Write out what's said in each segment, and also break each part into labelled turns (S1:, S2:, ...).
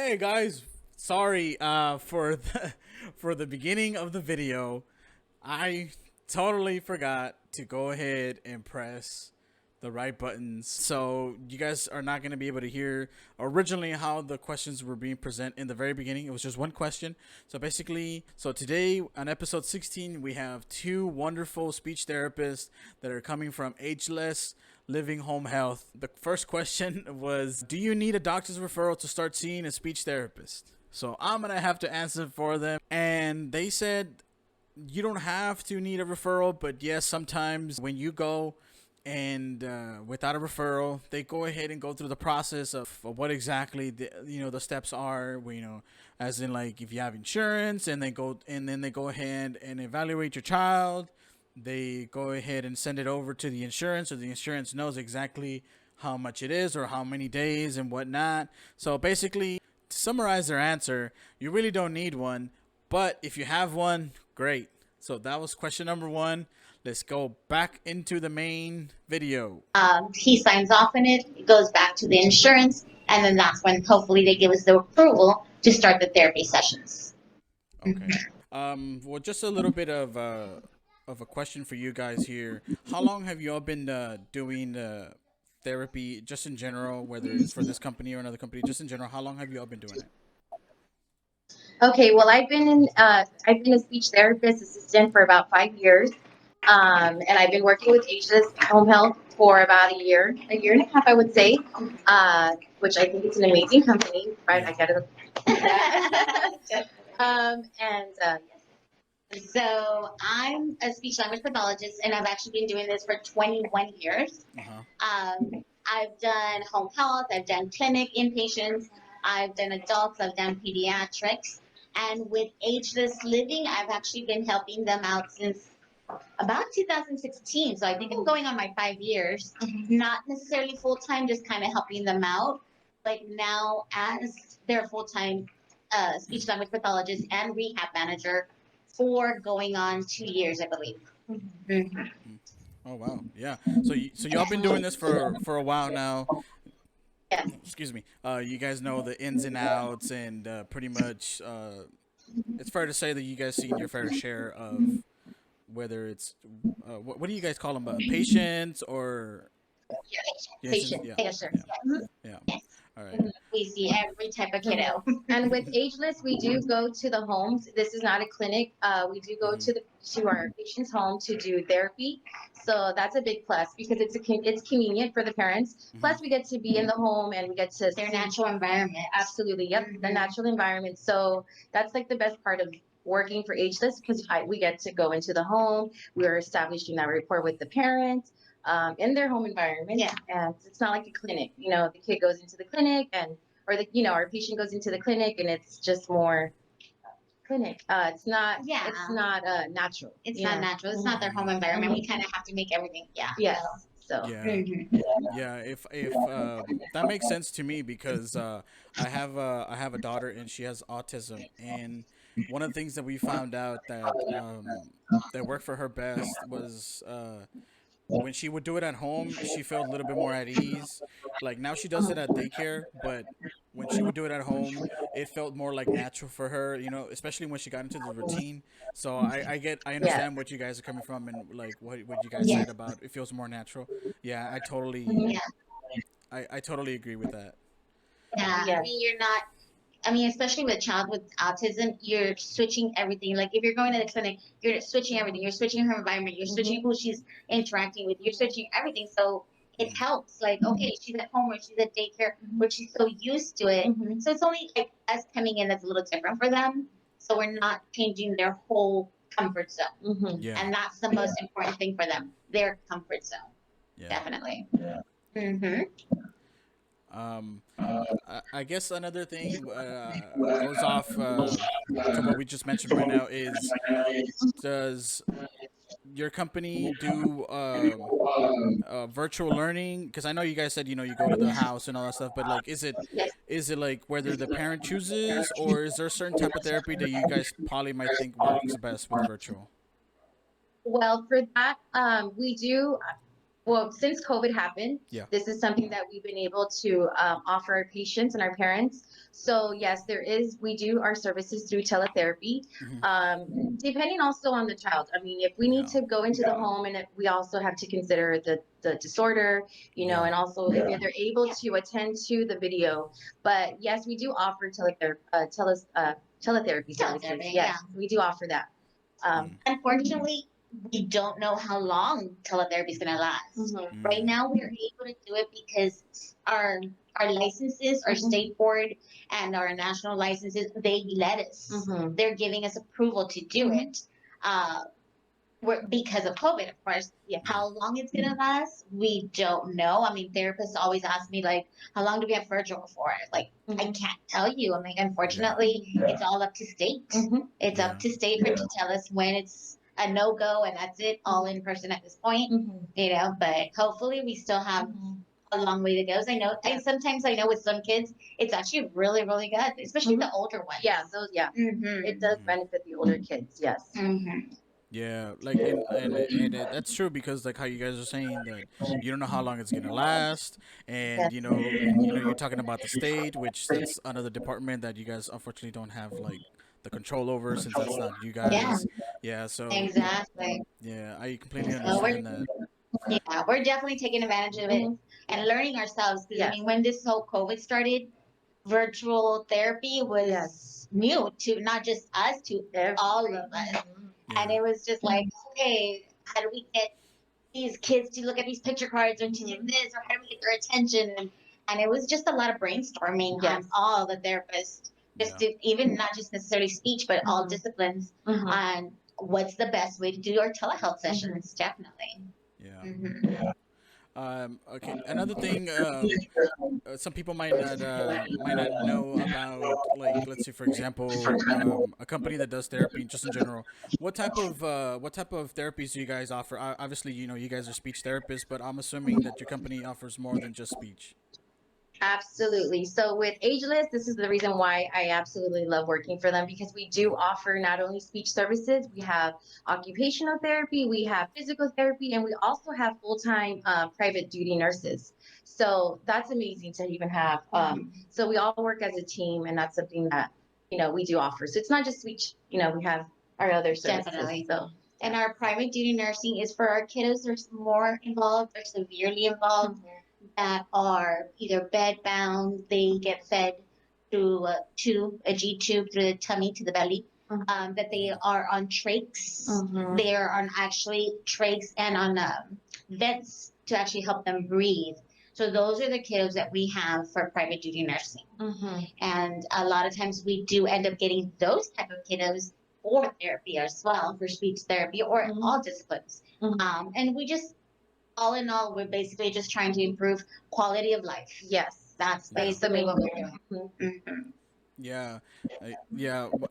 S1: Hey guys, sorry for the beginning of the video. I totally forgot to go ahead and press the right buttons. So you guys are not going to be able to hear originally how the questions were being presented in the very beginning. It was just one question. So today on episode 16, we have two wonderful speech therapists that are coming from Ageless Living Home Health. The first question was, do you need a doctor's referral to start seeing a speech therapist? So I'm going to have to answer for them. And they said you don't have to need a referral, but yes, sometimes when you go and without a referral, they go ahead and go through the process of what exactly the steps are. As in, like, if you have insurance, and then they go ahead and evaluate your child. They go ahead and send it over to the insurance, so the insurance knows exactly how much it is or how many days and whatnot. So basically, to summarize their answer, you really don't need one, but if you have one, great. So that was question number one. Let's go back into the main video.
S2: He signs off on it. It goes back to the insurance, and then that's when hopefully they give us the approval to start the therapy sessions.
S1: Okay. Well, just a little bit of a question for you guys here. How long have you all been doing therapy, just in general, whether it's for this company or another company, just in general? How long have you all been doing it?
S3: Okay, well, I've been a speech therapist assistant for about 5 years, and I've been working with Ageless Home Health for about a year and a half, I would say, which I think it's an amazing company, right?
S1: Yeah.
S3: I gotta. Yes.
S2: So I'm a speech language pathologist, and I've actually been doing this for 21 years.
S1: Uh huh.
S2: I've done home health, I've done clinic inpatients, I've done adults, I've done pediatrics. And with Ageless Living, I've actually been helping them out since about 2016. So I think I'm going on my 5 years, not necessarily full time, just kind of helping them out. But now, as their full time speech language pathologist and rehab manager for going on 2 years, I believe. Mm-hmm.
S1: Oh wow. Yeah. So y'all been doing this for a while now.
S2: Yeah.
S1: Excuse me. You guys know the ins and outs, and pretty much, it's fair to say that you guys seen your fair share of whether it's what do you guys call them? Patients or yes,
S2: Patient.
S1: yeah,
S2: Yes, sir.
S1: yeah,
S2: Yes.
S1: yeah.
S2: Yes.
S1: All right.
S2: We see every type of kiddo.
S3: And with Ageless, we do go to the homes. This is not a clinic. We do go
S1: Mhm.
S3: to our patient's home to do therapy. So that's a big plus because it's convenient for the parents.
S1: Mhm.
S3: Plus, we get to be in the home and we get to
S2: Their
S3: see
S2: natural environment.
S3: absolutely, yep, the
S2: Mhm.
S3: natural environment. So that's like the best part of working for Ageless because we get to go into the home. We're establishing that rapport with the parents. In their home environment,
S2: Yeah.
S3: and it's not like a clinic. The kid goes into the clinic and or our patient goes into the clinic and it's just more clinic.
S2: Yeah.
S3: It's not natural.
S2: It's not natural. It's not their home environment. We kind of have to make everything. Yeah.
S3: Yes. So
S1: Yeah.
S2: Mhm.
S1: Yeah, if that makes sense to me because I have a daughter and she has autism, and one of the things that we found out that worked for her best was when she would do it at home, she felt a little bit more at ease. Like now she does it at daycare, but when she would do it at home, it felt more like natural for her, especially when she got into the routine. So I
S3: yeah.
S1: understand what you guys are coming from, and like what you guys
S2: Yes.
S1: said about it feels more natural. Yeah,
S3: Mhm.
S2: Yeah.
S1: I totally agree with that.
S2: Yeah.
S3: Yes.
S2: I mean, you're not. I mean, especially with a child with autism, you're switching everything. Like if you're going to the clinic, you're switching everything. You're switching her environment. You're switching who she's interacting with. You're switching everything. So it
S1: Mhm.
S2: helps. Like, okay, she's at home or she's at daycare where she's so used to it.
S3: Mhm.
S2: So it's only like us coming in that's a little different for them. So we're not changing their whole comfort zone.
S3: Mhm.
S1: Yeah,
S2: And that's the most important thing for them, their comfort zone.
S1: yeah.
S2: Definitely. Mm-hmm.
S1: Um, I guess another thing goes off to what we just mentioned right now is, does your company do virtual learning? Because I know you guys said you go to the house and all that stuff, but like,
S2: Yes.
S1: is it like whether the parent chooses, or is there a certain type of therapy that you guys probably might think works best with virtual?
S3: Well, for that, we do. well, since COVID happened,
S1: Yeah.
S3: this is something that we've been able to offer our patients and our parents. So yes, we do our services through teletherapy,
S1: Hmm.
S3: depending also on the child. I mean, if we need
S1: Yeah.
S3: to go into the home, and if we also have to consider the disorder,
S1: Yeah.
S3: and also if they're able to attend to the video. But yes, we do offer teletherapy services.
S2: Teletherapy,
S3: Yes,
S2: yeah.
S3: we do offer that.
S1: Mm.
S2: Unfortunately, we don't know how long teletherapy is going to last.
S3: Mhm.
S2: Right
S1: Mm.
S2: now, we are able to do it because our our licenses, our state board, and our national licenses, they let us.
S3: Mhm.
S2: They're giving us approval to do it. Uh, because of COVID, of course.
S3: Yeah.
S2: How long it's gonna last, we don't know. I mean, therapists always ask me like, "How long do we have virtual for?" Like, I
S3: Mhm.
S2: can't tell you. I mean,
S1: Yeah.
S2: unfortunately, it's all up to state.
S3: Mhm.
S2: It's
S1: Yeah.
S2: up to state for to tell us when it's a no go, and that's it, all in person at this point.
S3: Mhm.
S2: But hopefully, we still have
S3: Mhm.
S2: a long way to go. I know,
S3: Yeah.
S2: sometimes I know with some kids, it's actually really, really good, especially the older ones.
S3: Yeah, yeah. It does
S1: Mhm.
S3: benefit the older kids. Yes.
S2: Mm-hmm.
S1: Yeah, like that's true because like how you guys are saying that you don't know how long it's gonna last, and
S3: Yes.
S1: you're talking about the state, which that's another department that you guys unfortunately don't have like the control over since that's not you
S2: Yeah,
S1: guys. Yeah, so
S2: exactly.
S1: yeah, I completely
S2: So
S1: understand that.
S2: we're definitely taking advantage of it
S3: Mhm.
S2: and learning ourselves because I
S3: Yes.
S2: mean, when this whole COVID started, virtual therapy was
S3: Yes.
S2: new to not just us, to all of us, and
S1: Yeah,
S2: it was just like, okay, how do we get these kids to look at these picture cards or to do this, or how do we get their attention? And it was just a lot of brainstorming on
S3: Yes.
S2: all the therapists, just
S1: yeah,
S2: to even not just necessarily speech, but all disciplines
S3: Mhm.
S2: on what's the best way to do our telehealth sessions. Definitely.
S1: yeah.
S2: Hmm.
S1: Okay, another thing. Some people might not know about, like, let's say for example, a company that does therapy just in general. What type of therapies do you guys offer? Obviously, you guys are speech therapists, but I'm assuming that your company offers more than just speech.
S3: Absolutely. So with Ageless, this is the reason why I absolutely love working for them, because we do offer not only speech services, we have occupational therapy, we have physical therapy, and we also have full-time private duty nurses. So that's amazing to even have. So we all work as a team, and that's something that we do offer. So it's not just speech. We have our other services.
S2: Definitely.
S3: So
S2: And our private duty nursing is for our kiddos that are more involved or severely involved, that are either bed bound, they get fed through a tube, a G tube through the tummy to the belly, that they are on trachs. They are on actually trachs and on vents to actually help them breathe. So those are the kiddos that we have for private duty nursing. And a lot of times we do end up getting those type of kiddos for therapy as well, for speech therapy or all disciplines. And we just, all in all, we're basically just trying to improve quality of life.
S3: Yes,
S2: That's
S1: Yeah.
S2: basically what we're doing.
S1: Yeah,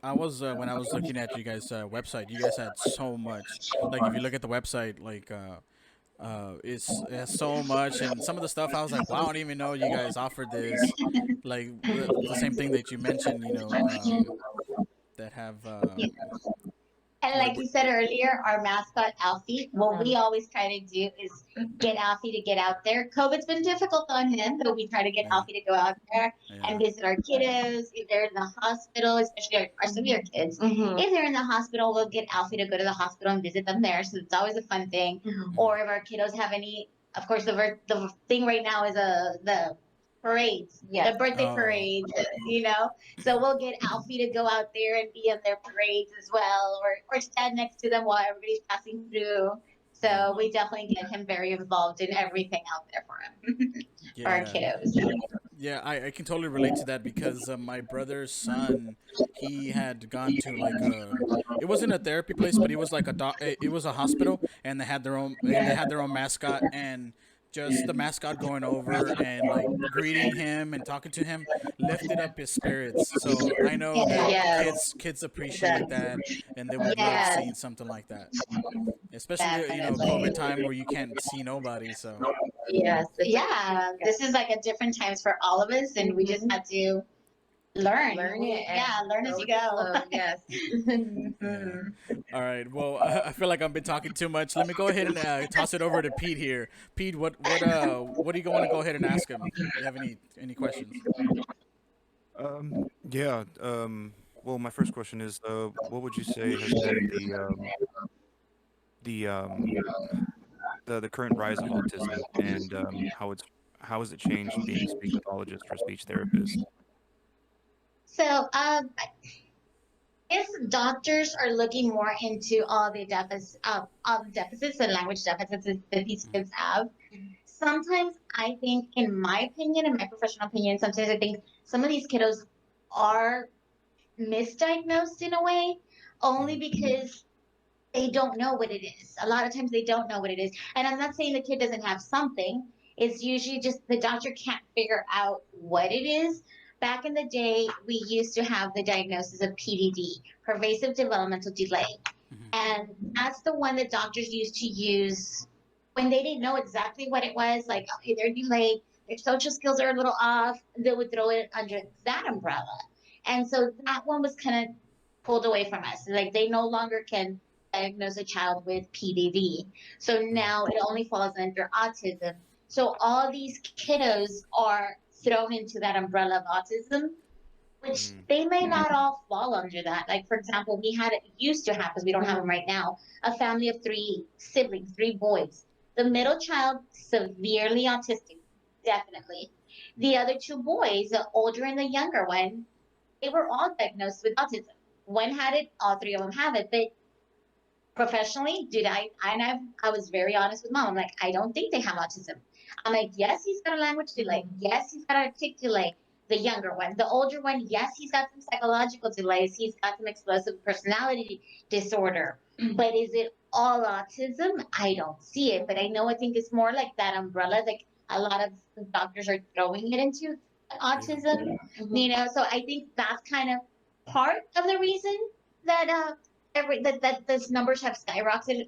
S1: I was when I was looking at you guys' website. You guys had so much. Like if you look at the website, like it has so much, and some of the stuff I was like, wow, I don't even know you guys offered this. Like the same thing that you mentioned, that have
S2: And
S1: like
S2: like you said earlier, our mascot Alfie, what we always try to do is get Alfie to get out there. COVID's been difficult on him, but we try to get
S1: yeah,
S2: Alfie to go out there
S1: yeah,
S2: and visit our kiddos. If they're in the hospital, especially our severe kids, if they're in the hospital, we'll get Alfie to go to the hospital and visit them there. So it's always a fun thing.
S1: mhm,
S2: Or if our kiddos have any, of course, the thing right now is the parades,
S3: yes.
S2: the birthday
S1: oh,
S2: parades, So we'll get Alfie to go out there and be in their parades as well, or stand next to them while everybody's passing through.
S1: yeah,
S2: So we definitely get him very involved in everything out there for him, for our
S1: yeah.
S2: kiddos.
S1: Yeah, I can totally relate to that because my brother's son, he had gone to like it wasn't a therapy place, but it was like it was a hospital, and they had their own mascot, and just the mascot going over and like greeting him and talking to him lifted up his spirits. So I know that
S3: Yes.
S1: kids appreciate that, and they would love
S2: Yes,
S1: seeing something like that, especially COVID
S2: definitely.
S1: time where you can't see nobody. So
S3: Yes.
S2: Yeah, this is like a different times for all of us, and we just had to
S3: learn it
S2: Yeah,
S3: and
S2: learn as
S3: go
S2: you
S3: with the
S2: go.
S3: flow. Yes.
S1: Yeah.
S2: Mhm.
S1: All right. Well, I feel like I've been talking too much. Let me go ahead and toss it over to Pete here. Pete, what do you want to go ahead and ask him? You have any questions?
S4: Yeah. Well, my first question is, what would you say has been the the current rise of autism, and how has it changed being a speech pathologist or a speech therapist?
S2: So, if doctors are looking more into all the deficits and language deficits that these kids have, sometimes I think, in my opinion, in my professional opinion, sometimes I think some of these kiddos are misdiagnosed in a way, only
S1: Mm-hmm.
S2: because they don't know what it is. A lot of times they don't know what it is. And I'm not saying the kid doesn't have something. It's usually just the doctor can't figure out what it is. Back in the day, we used to have the diagnosis of PDD, pervasive developmental delay.
S1: Mm-hmm.
S2: And that's the one that doctors used to use when they didn't know exactly what it was. Like, okay, they're delayed, their social skills are a little off. They would throw it under that umbrella. And so that one was kind of pulled away from us. Like, they no longer can diagnose a child with PDD. So now it only falls under autism. So all these kiddos are thrown into that umbrella of autism, which
S4: Mm,
S2: they may not all fall under that. Like, for example, we had, used to have, because we don't have them right now, a family of three siblings, three boys. The middle child, severely autistic, definitely. The other two boys, the older and the younger one, they were all diagnosed with autism. One had it, all three of them have it. But professionally, did I? And I was very honest with mom. I'm like, I don't think they have autism. I'm like, yes, he's got a language delay. Yes, he's got a tic delay. The younger one, the older one, yes, he's got some psychological delays. He's got some explosive personality disorder. But is it all autism? I don't see it. But I think it's more like that umbrella, like a lot of doctors are throwing it into
S4: yeah.
S2: autism. So I think that's kind of part of the reason that that those numbers have skyrocketed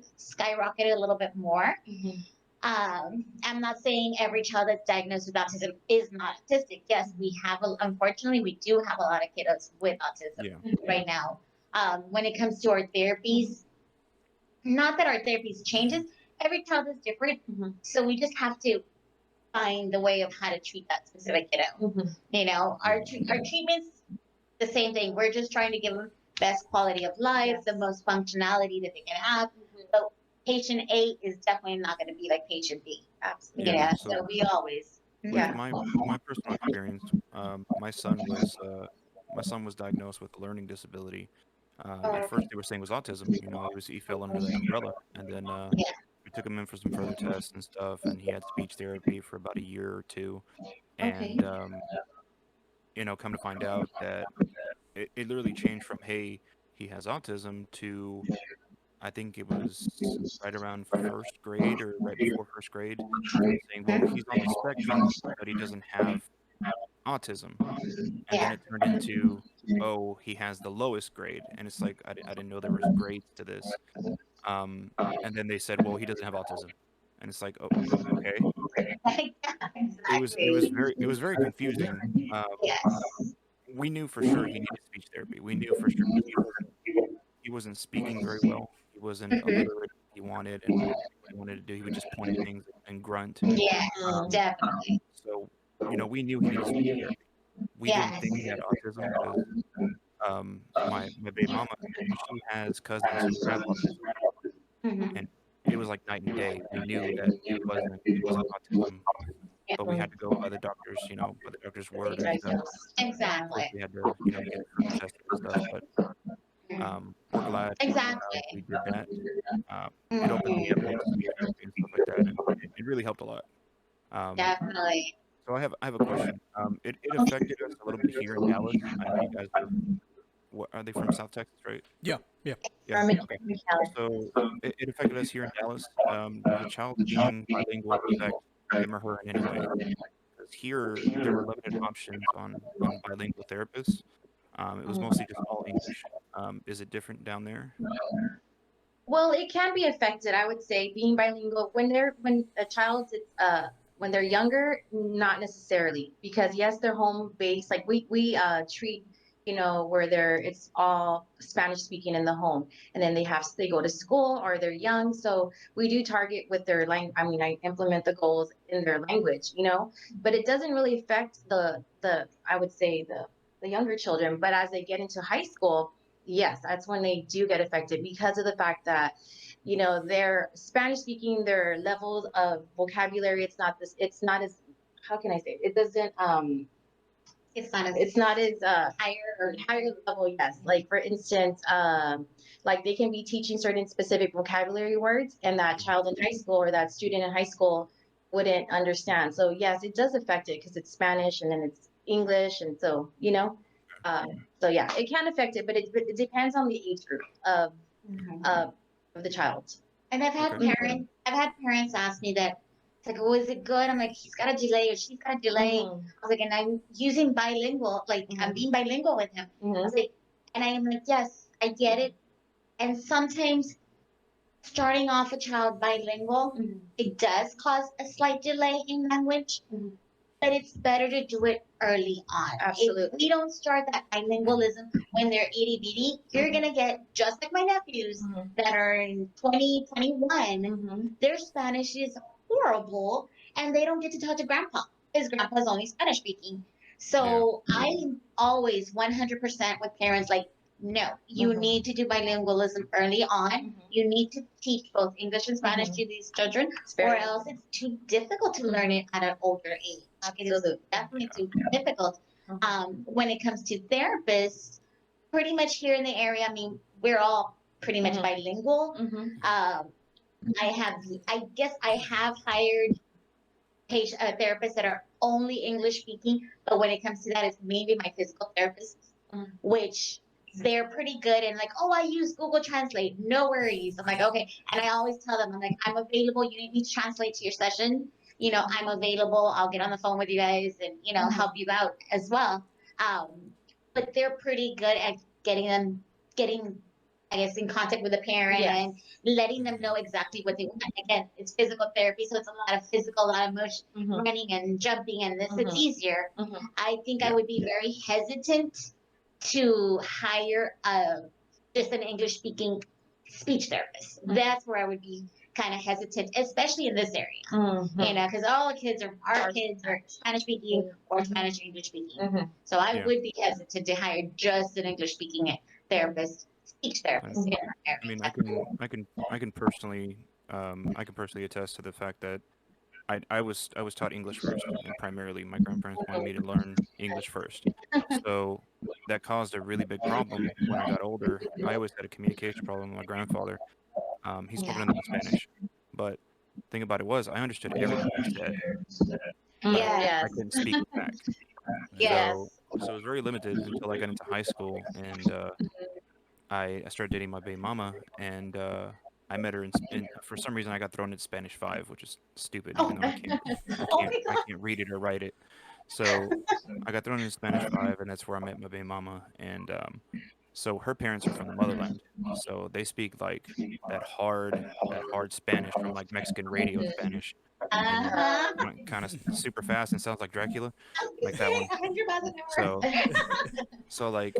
S2: a little bit more. I'm not saying every child that's diagnosed with autism is not autistic. Yes, unfortunately, we do have a lot of kiddos with
S4: Yeah.
S2: autism right now. When it comes to our therapies, not that our therapies changes, every child is different. So we just have to find the way of how to treat that specific kiddo.
S4: Yeah.
S2: Our treatments, the same thing. We're just trying to give them best quality of life, the most functionality that they can have. But patient A is definitely not going to be like patient B.
S3: Absolutely.
S4: Yeah.
S2: Yeah,
S4: So
S2: so we always.
S4: with
S3: Yeah.
S4: my personal experience, my son was diagnosed with a learning disability. At first, they were saying it was autism. He fell under that umbrella, and then
S2: Yeah.
S4: we took him in for some further tests and stuff, and he had speech therapy for about a year or two,
S3: Okay.
S4: and come to find out that it literally changed from, hey, he has autism, to, I think it was right around first grade or right before first grade, saying, well, he's on the spectrum, but he doesn't have autism. And then
S2: Yeah.
S4: it turned into, oh, he has the lowest grade. And it's like, I didn't know there was grades to this. Um, and then they said, well, he doesn't have autism. And it's like, oh, okay.
S2: Yeah,
S4: It was
S2: exactly.
S4: very confusing.
S2: Yes.
S4: We knew for sure he needed speech therapy. We knew for sure because he wasn't speaking very well. He wasn't
S2: Hmm.
S4: alliterative. He wanted and what he wanted to do. He would just point at things and grunt.
S2: Yes,
S4: Um,
S2: definitely.
S4: so we knew he needed speech therapy. We didn't
S2: Yes.
S4: think he had autism because my baby mama, she has cousins who have autism,
S2: Hmm.
S4: and it was like night and day. We knew that it wasn't autism, but we had to go by the doctor's word and stuff. Of course,
S2: Exactly.
S4: we had to get it further tested and stuff. But we're glad
S2: Exactly.
S4: we did that. It opened me up
S2: Hmm.
S4: into speech therapy and stuff like that, and it really helped a lot. Um,
S2: Definitely.
S4: so I have a question. It affected us a little bit here in Dallas. I know you guys are. What are they from? South Texas, right?
S1: Yeah. Yeah.
S4: Yeah.
S3: From
S4: Okay.
S3: Michelle.
S4: So it affected us here in Dallas. Does a child being bilingual affect him or her in any way? Because here there were limited options on bilingual therapists. It was mostly just all English. Is it different down there?
S3: Well, it can be affected, I would say, being bilingual when a child is When they're younger, not necessarily, because yes, they're home based. Like we treat, where it's all Spanish speaking in the home, and then they go to school or they're young, so we do target with their language. I mean, I implement the goals in their language, but it doesn't really affect the I would say the younger children. But as they get into high school, yes, that's when they do get affected because of the fact that they're Spanish speaking, their levels of vocabulary, it's not as, how can I say it? It doesn't, it's not as higher level, yes. Like for instance, like they can be teaching certain specific vocabulary words, and that child in high school or that student in high school wouldn't understand. So yes, it does affect it because it's Spanish and then it's English, and so so yeah, it can affect it, but it depends on the age group of of the child.
S2: And
S4: Okay.
S2: I've had parents ask me that, it's like, oh, is it good? I'm like, he's got a delay or she's got a delay.
S3: Mhm.
S2: I was like, and I'm using bilingual, like I'm being bilingual with him. I was like, and I am like, yes, I get it. And sometimes starting off a child bilingual, it does cause a slight delay in language, but it's better to do it early on.
S3: Absolutely.
S2: If we don't start that bilingualism when they're itty bitty, you're gonna get just like my nephews that are in 2021. Their Spanish is horrible, and they don't get to talk to grandpa because grandpa's only Spanish speaking. So I'm always 100% with parents like, no, you need to do bilingualism early on. You need to teach both English and Spanish to these children, or else it's too difficult to learn it at an older age. It is definitely too difficult. When it comes to therapists, pretty much here in the area, I mean, we're all pretty much bilingual. I guess I have hired therapists that are only English speaking, but when it comes to that, it's mainly my physical therapists, which they're pretty good and like, oh, I use Google Translate, no worries. I'm like, okay, and I always tell them, I'm like, I'm available. You need me to translate to your session. I'm available. I'll get on the phone with you guys and help you out as well. But they're pretty good at getting I guess in contact with the parent and letting them know exactly what they want. Again, it's physical therapy, so it's a lot of physical, a lot of motion, running and jumping, and this it's easier. I think I would be very hesitant to hire just an English speaking speech therapist. That's where I would be kind of hesitant, especially in this area. Because all the kids our kids are Spanish speaking or Spanish English speaking. So I would be hesitant to hire just an English speaking therapist, speech therapist in our
S4: I mean,
S2: area.
S4: I can personally attest to the fact that I was taught English first, and primarily my grandparents wanted me to learn English first. So that caused a really big problem when I got older. I always had a communication problem with my grandfather. He spoke nothing but Spanish, but thing about it was I understood everything he said, but I
S3: Yes.
S4: couldn't speak it back.
S2: Yes.
S4: So it was very limited until I got into high school, and I started dating my baby mama, and I met her in for some reason I got thrown in Spanish 5, which is stupid, even though
S2: Oh my
S4: I
S2: god.
S4: can't read it or write it. So I got thrown in Spanish 5, and that's where I met my baby mama. And so her parents are from the motherland, so they speak like that hard Spanish from like Mexican radio Spanish, and
S2: Uh-huh.
S4: kind of super fast and sounds like Dracula,
S2: I was gonna
S4: like that
S2: say
S4: one.
S2: 100 miles an
S4: So
S2: hour.
S4: like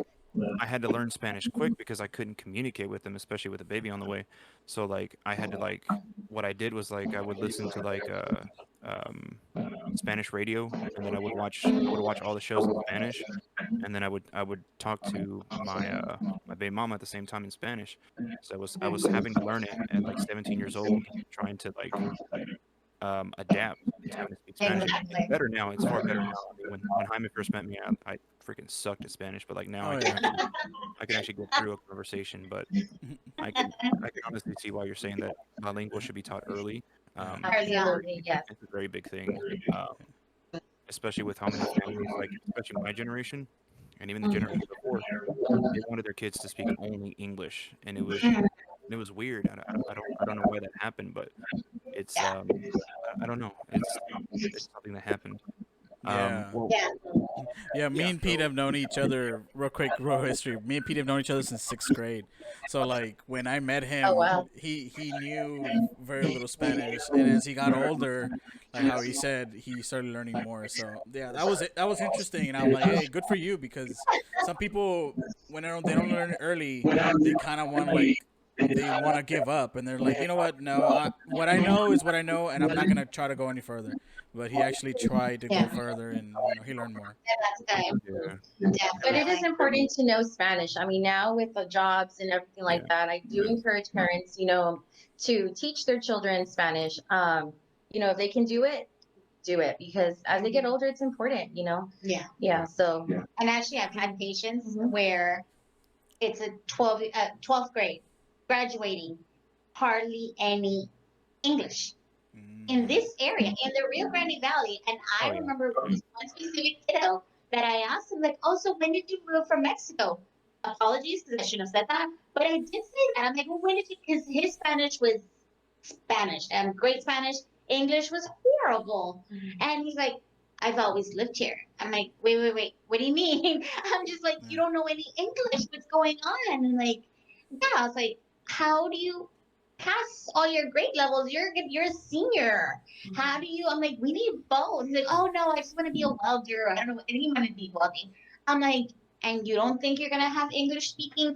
S4: I had to learn Spanish quick because I couldn't communicate with them, especially with a baby on the way. So like I had to like what I did was like I would listen to like um Spanish radio, and then I would watch all the shows in Spanish, and then I would talk to my baby mama at the same time in Spanish. So I was having to learn it at like 17 years old, trying to like adapt to having to speak Spanish. It's
S2: Exactly.
S4: better now. It's far better now. I mean, when Jaime first met me, I freaking sucked at Spanish, but like now
S1: Oh yeah.
S4: I can actually get through a conversation. But I can honestly see why you're saying that bilingual should be taught early.
S1: Yeah.
S2: Early on.
S3: Absolutely, yes.
S4: It's a very big thing, especially with how many families, like especially my generation, and even the generation before, they wanted their kids to speak only English, and it was weird. I don't know why that happened, but it's I don't know. It's something that happened.
S1: Yeah.
S4: Well,
S2: Yeah.
S1: Yeah, me
S4: yeah.
S1: and Pete
S4: So
S1: have known each other. Real quick, real history. Me and Pete have known each other since sixth grade. So like when I met
S3: Oh
S1: him,
S3: wow.
S1: he knew very little Spanish, and as he got older, like how he said, he started learning more. So yeah, that was it. That was interesting, and I'm like, hey, good for you, because some people when they don't learn early, they kind of want like they want to give up, and they're like, you know what? No, what I know is what I know, and I'm not gonna try to go any further. But he actually tried to
S2: Yeah.
S1: go further, and he learned more.
S2: That's good.
S4: yeah,
S3: But it is
S2: Definitely.
S3: important to know Spanish. I mean, now with the jobs and everything
S4: yeah,
S3: like that, I do encourage parents, to teach their children Spanish. If they can do it because as they get older, it's important.
S2: Yeah.
S3: Yeah. So.
S2: And actually, I've had patients
S3: Mhm.
S2: where it's a 12th grade, graduating, hardly any English in
S1: Mm.
S2: this area, in the Rio Grande Valley. And
S4: oh
S2: I
S4: yeah,
S2: remember this one specific kiddo that I asked him, like, oh, so when did you move from Mexico? Apologies, because I shouldn't have said that. But I did say that. I'm like, well, when did you? Because his Spanish was Spanish and great Spanish. English was horrible. And he's like, I've always lived here. I'm like, wait. What do you mean? I'm just like, you
S1: Yeah.
S2: don't know any English. What's going on? And like, yeah, I was like, how do you pass all your grade levels? You're a senior. How do you? I'm like, we need both. He's like, oh no, I just want to be a welder. I don't know. I think he wanted to be welding. I'm like, and you don't think you're gonna have English speaking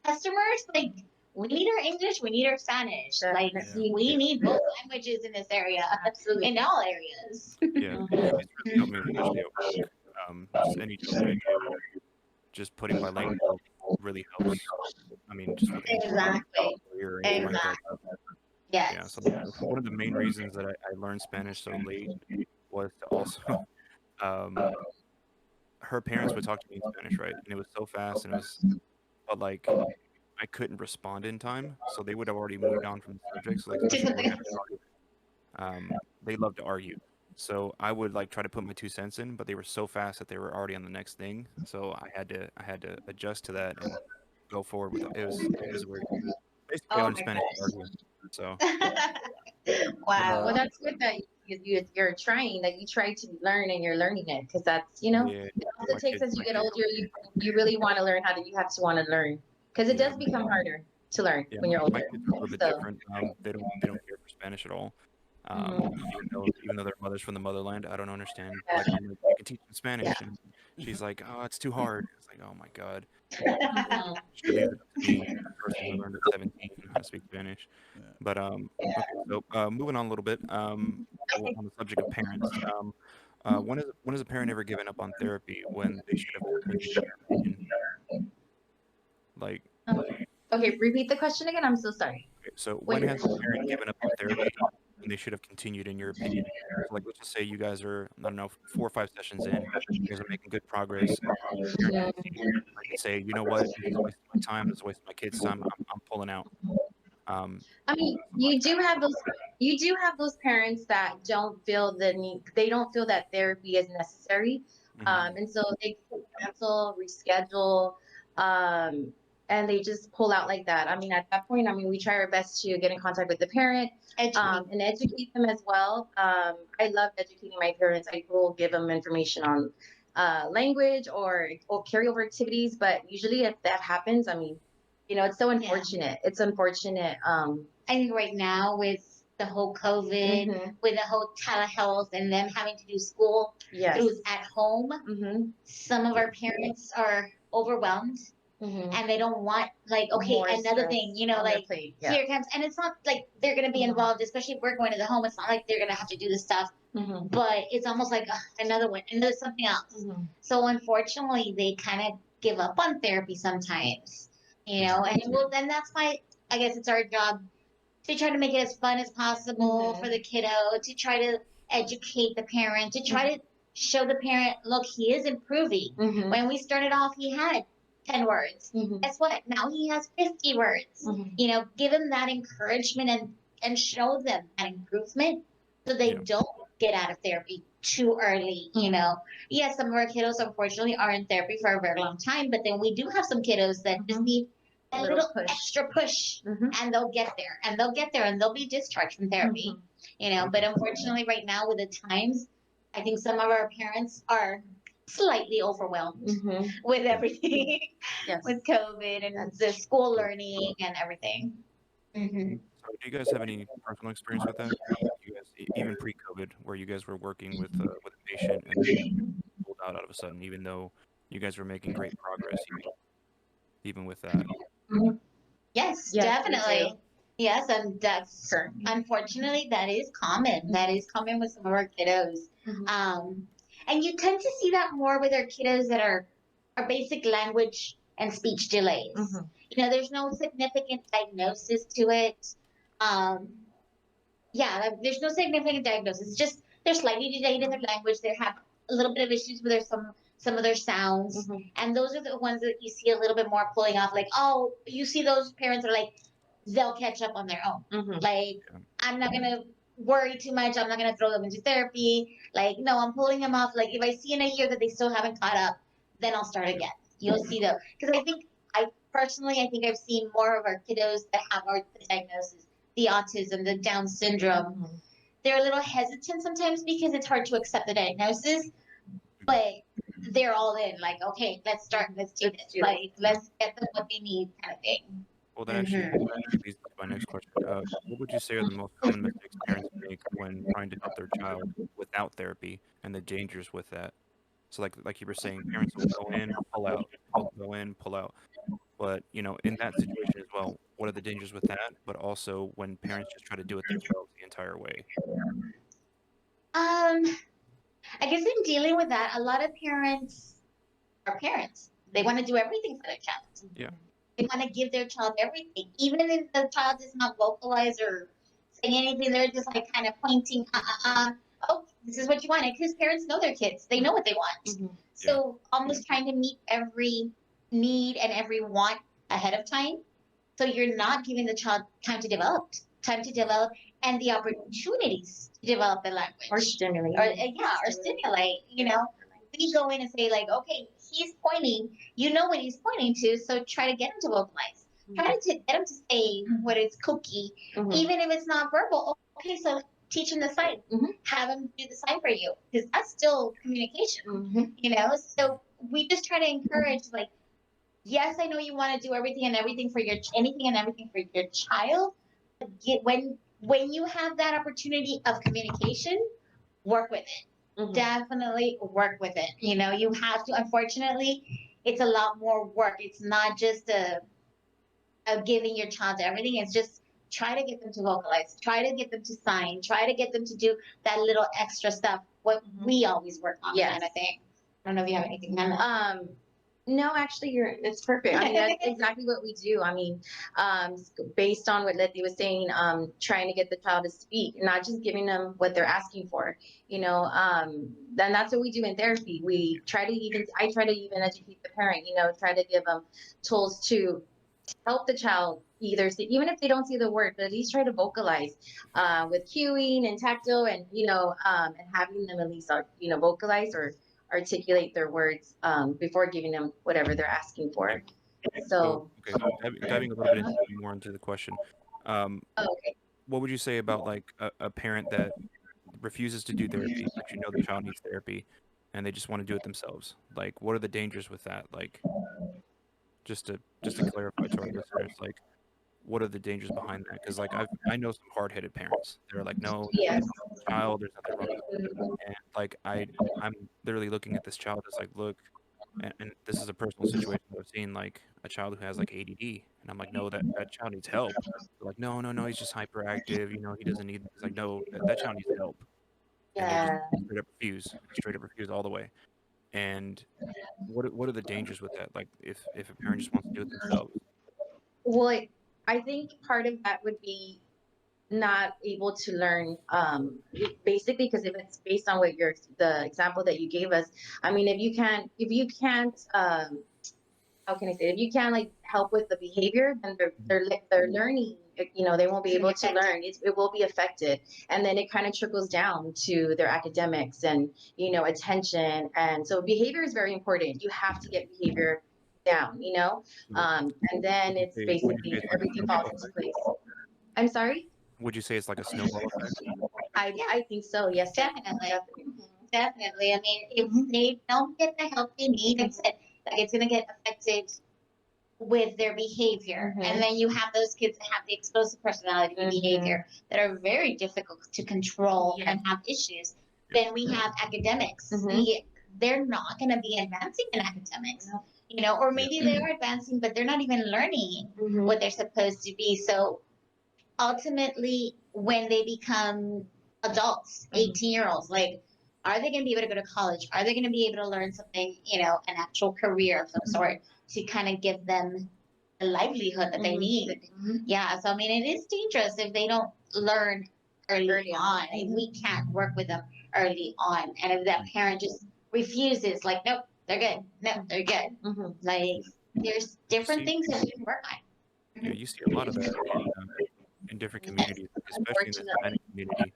S2: customers? Like, we need our English, we need our Spanish. Like,
S1: Yeah.
S3: Definitely.
S2: we
S4: yeah,
S2: need both languages in this area,
S3: Absolutely.
S2: in all areas.
S4: yeah. It's really helped me, especially at work. Just any job that I do, just putting bilingual really helps. I mean, just with any job
S2: Exactly.
S4: or anything like that.
S2: Exactly.
S4: Yeah. So
S2: Yes.
S4: one of the main reasons that I learned Spanish so late was to also, um, her parents would talk to me in Spanish, right? And it was so fast, and but like I couldn't respond in time, so they would have already moved on from the subject. So like, especially when we had an they love to argue. So I would like try to put my 2 cents in, but they were so fast that they were already on the next thing. So I had to adjust to that and go forward with it. It was weird. Basically, I
S2: Oh
S4: learned
S2: my
S4: Spanish by arguing. So
S2: gosh.
S4: but
S3: Well,
S2: Wow.
S3: that's good that you're trying, that you try to learn and you're learning it because
S4: yeah,
S3: it also
S4: my
S3: takes
S4: kids
S3: as you
S4: my
S3: get
S4: kids
S3: older, you really want to learn you have to want to learn because it
S4: yeah,
S3: does become harder to learn
S4: yeah,
S3: when you're
S4: my
S3: older.
S4: kids are a little bit
S3: So,
S4: different. They don't care for Spanish at all.
S3: mhm.
S4: Even though their mother's from the motherland, I don't understand.
S3: Yeah.
S4: Like I'm like, I can teach them
S3: Yeah.
S4: Spanish, and she's like, oh, it's too hard. It's like, oh my god.
S3: Mhm.
S4: She leaves it up to me, the person who learned at 17 how to speak Spanish.
S1: Yeah.
S4: But okay, so moving on a little bit, on the subject of parents, when has a parent ever given up on therapy when they should have continued, in your opinion? Like,
S3: Okay, repeat the question again. I'm so sorry.
S4: okay, so when
S3: When
S4: has a parent given up on therapy when they should have continued, in your opinion? So, like, let's just say you guys are, I don't know, 4 or 5 sessions in, you guys are making good progress, and the parent can see, like, say, you know what, this is wasting my time, this is wasting my kids' time, I'm pulling out.
S3: I mean,
S4: Something like that.
S3: you do have those parents that don't feel the need, they don't feel that therapy is necessary.
S4: Hmm.
S3: And so they cancel, reschedule, um, and they just pull out like that. I mean, at that point, I mean, we try our best to get in contact with the parent,
S2: Educate.
S3: and educate them as well. I love educating my parents. I will give them information on language or carryover activities, but usually if that happens, I mean, it's so
S2: Yeah.
S3: unfortunate. It's unfortunate.
S2: I think right now with the whole COVID,
S3: Mhm.
S2: with the whole telehealth and them having to do school
S3: Yes.
S2: through at home,
S3: Mhm.
S2: some of
S4: Yeah.
S2: our parents are overwhelmed
S3: Mhm.
S2: and they don't want like, okay,
S3: More
S2: another
S3: stress
S2: thing,
S3: on their
S2: like
S3: plate. Yeah.
S2: here comes, and it's not like they're gonna be
S3: Mhm.
S2: involved, especially if we're going to the home. It's not like they're gonna have to do this stuff,
S3: Mhm.
S2: but it's almost like ugh, another one, and there's something else.
S3: Mhm.
S2: So unfortunately, they kind of give up on therapy sometimes,
S4: Hmm.
S2: and well, then that's why I guess it's our job to try to make it as fun as possible for
S3: Mhm.
S2: the kiddo, to try to educate the parent, to try to show the parent, look, he is improving.
S3: Mhm.
S2: When we started off, he had 10 words.
S3: Mhm.
S2: Guess what? Now he has 50 words.
S3: Mhm.
S2: Give them that encouragement and show them that improvement so they
S4: Yeah.
S2: don't get out of therapy too early. Yes, some of our kiddos unfortunately are in therapy for a very long time, but then we do have some kiddos that just
S3: Mhm.
S2: need
S3: A
S2: a
S3: little
S2: little
S3: push.
S2: extra push
S3: Mhm.
S2: and they'll get there and they'll be discharged from therapy.
S3: Mhm.
S2: But
S4: Okay.
S2: unfortunately right now with the times, I think some of our parents are slightly overwhelmed with everything,
S3: Yes.
S2: with COVID and
S3: That's
S2: the school learning and everything.
S4: So do you guys have any personal experience with that? You guys, even pre-COVID, where you guys were working with a patient and then pulled out of a sudden, even though you guys were making great progress, even with that.
S2: Yes,
S3: Yes, we
S2: definitely.
S3: do.
S2: Yes, and that's
S3: Sure.
S2: unfortunately that is common. That is common with some of our kiddos. And you tend to see that more with our kiddos that are basic language and speech delays. You know, there's no significant diagnosis to it. Um, yeah, there's no significant diagnosis. It's just they're slightly delayed in their language. They have a little bit of issues with some of their sounds, and those are the ones that you see a little bit more pulling off. Like, oh, you see those parents are like, they'll catch up on their own. Like,
S4: Yeah.
S2: I'm not gonna worry too much. I'm not gonna throw them into therapy. Like, no, I'm pulling them off. Like, if I see in a year that they still haven't caught up, then I'll start again. You'll see them because I personally I think I've seen more of our kiddos that have the diagnosis, the autism, the Down syndrome. They're a little hesitant sometimes because it's hard to accept the diagnosis, but they're all in. Like, okay, let's start. Let's do this. Like, let's get them what they need, kind of thing.
S4: Well, that actually leads to my next question. What would you say are the most common mistakes parents make when trying to help their child without therapy and the dangers with that? So, like you were saying, parents will go in, pull out, go in, pull out. But in that situation as well, what are the dangers with that? But also when parents just try to do it themselves the entire way.
S2: Um, I guess in dealing with that, a lot of parents are parents. They want to do everything for their child.
S4: Yeah.
S2: They want to give their child everything, even if the child does not vocalize or say anything. They're just like kind of pointing, oh, this is what you wanted. Because parents know their kids, they know what they want. So almost trying to meet every need and every want ahead of time. So you're not giving the child time to develop, and the opportunities to develop the language
S3: Or stimulate.
S2: or stimulate. You know, we go in and say like, okay, he's pointing. You know what he's pointing to, so try to get him to vocalize. Try to get him to say what is cookie, even if it's not verbal. Okay, so teach him the sign. Have him do the sign for you, because that's still communication. You know, so we just try to encourage like, yes, I know you want to do everything for your anything and everything for your child. But when you have that opportunity of communication, work with it. Definitely work with it. You know, you have to. Unfortunately, it's a lot more work. It's not just a giving your child everything. It's just try to get them to vocalize. Try to get them to sign. Try to get them to do that little extra stuff. What we always work on, kind of thing. I don't know if you have anything on that.
S3: No, actually, it's perfect. I mean, that's exactly what we do. I mean, based on what Letty was saying, trying to get the child to speak, not just giving them what they're asking for, then that's what we do in therapy. I try to even educate the parent, try to give them tools to help the child either see, even if they don't see the word, but at least try to vocalize with cueing and tactile and having them at least, vocalize or articulate their words before giving them whatever they're asking for. So,
S4: okay, diving a little bit more into the question,
S3: okay.
S4: what would you say about like a parent that refuses to do therapy, but the child needs therapy, and they just want to do it themselves? Like, what are the dangers with that? Like, just to clarify to our listeners, like, what are the dangers behind that? Because like I know some hard headed parents. They're like, no, there's
S3: Yes.
S4: nothing wrong with the child. There's nothing wrong with it. And like I'm literally looking at this child as like, look, and this is a personal situation that I've seen, like a child who has like ADD, and I'm like, no, that child needs help. They're like, no, no, no, he's just hyperactive. He doesn't need. It's like, no, that child needs help, and they just
S3: Yeah.
S4: straight up refuse all the way. And what are the dangers with that? Like if a parent just wants to do it themselves.
S3: Well, I think part of that would be not able to learn basically because if it's based on the example that you gave us. I mean, if you can't how can I say, if you can't like help with the behavior, then they're learning, they won't be able to learn. It will be affected, and then it kind of trickles down to their academics and attention. And so behavior is very important. You have to get behavior down,
S4: So
S3: and then it's
S4: would you say
S3: basically
S4: it's like a
S3: everything falls
S4: snowball
S3: into
S4: effect?
S3: place. I'm sorry.
S4: Would you say it's like a snowball effect?
S3: I think so. Yes, sir.
S2: Definitely.
S3: Definitely.
S2: definitely. I mean, if they don't get the help they need, it's going to get affected with their behavior. And then you have those kids that have the explosive personality behavior that are very difficult to control and have issues. Then we have academics. They're not going to be advancing in academics, or maybe they are advancing, but they're not even learning what they're supposed to be. So ultimately, when they become adults, 18-year-olds, like, are they going to be able to go to college? Are they going to be able to learn something, an actual career of some sort to kind of give them the livelihood that they need? Yeah. So, I mean, it is dangerous if they don't learn early on. Like, we can't work with them early on. And if that parent just refuses, like, nope, they're good. No, they're good. Like, there's
S4: You
S2: different
S4: see,
S2: things that we can work
S4: yeah,
S2: on.
S4: you see a lot of that in different
S2: Yes.
S4: communities, like, especially in the Hispanic community.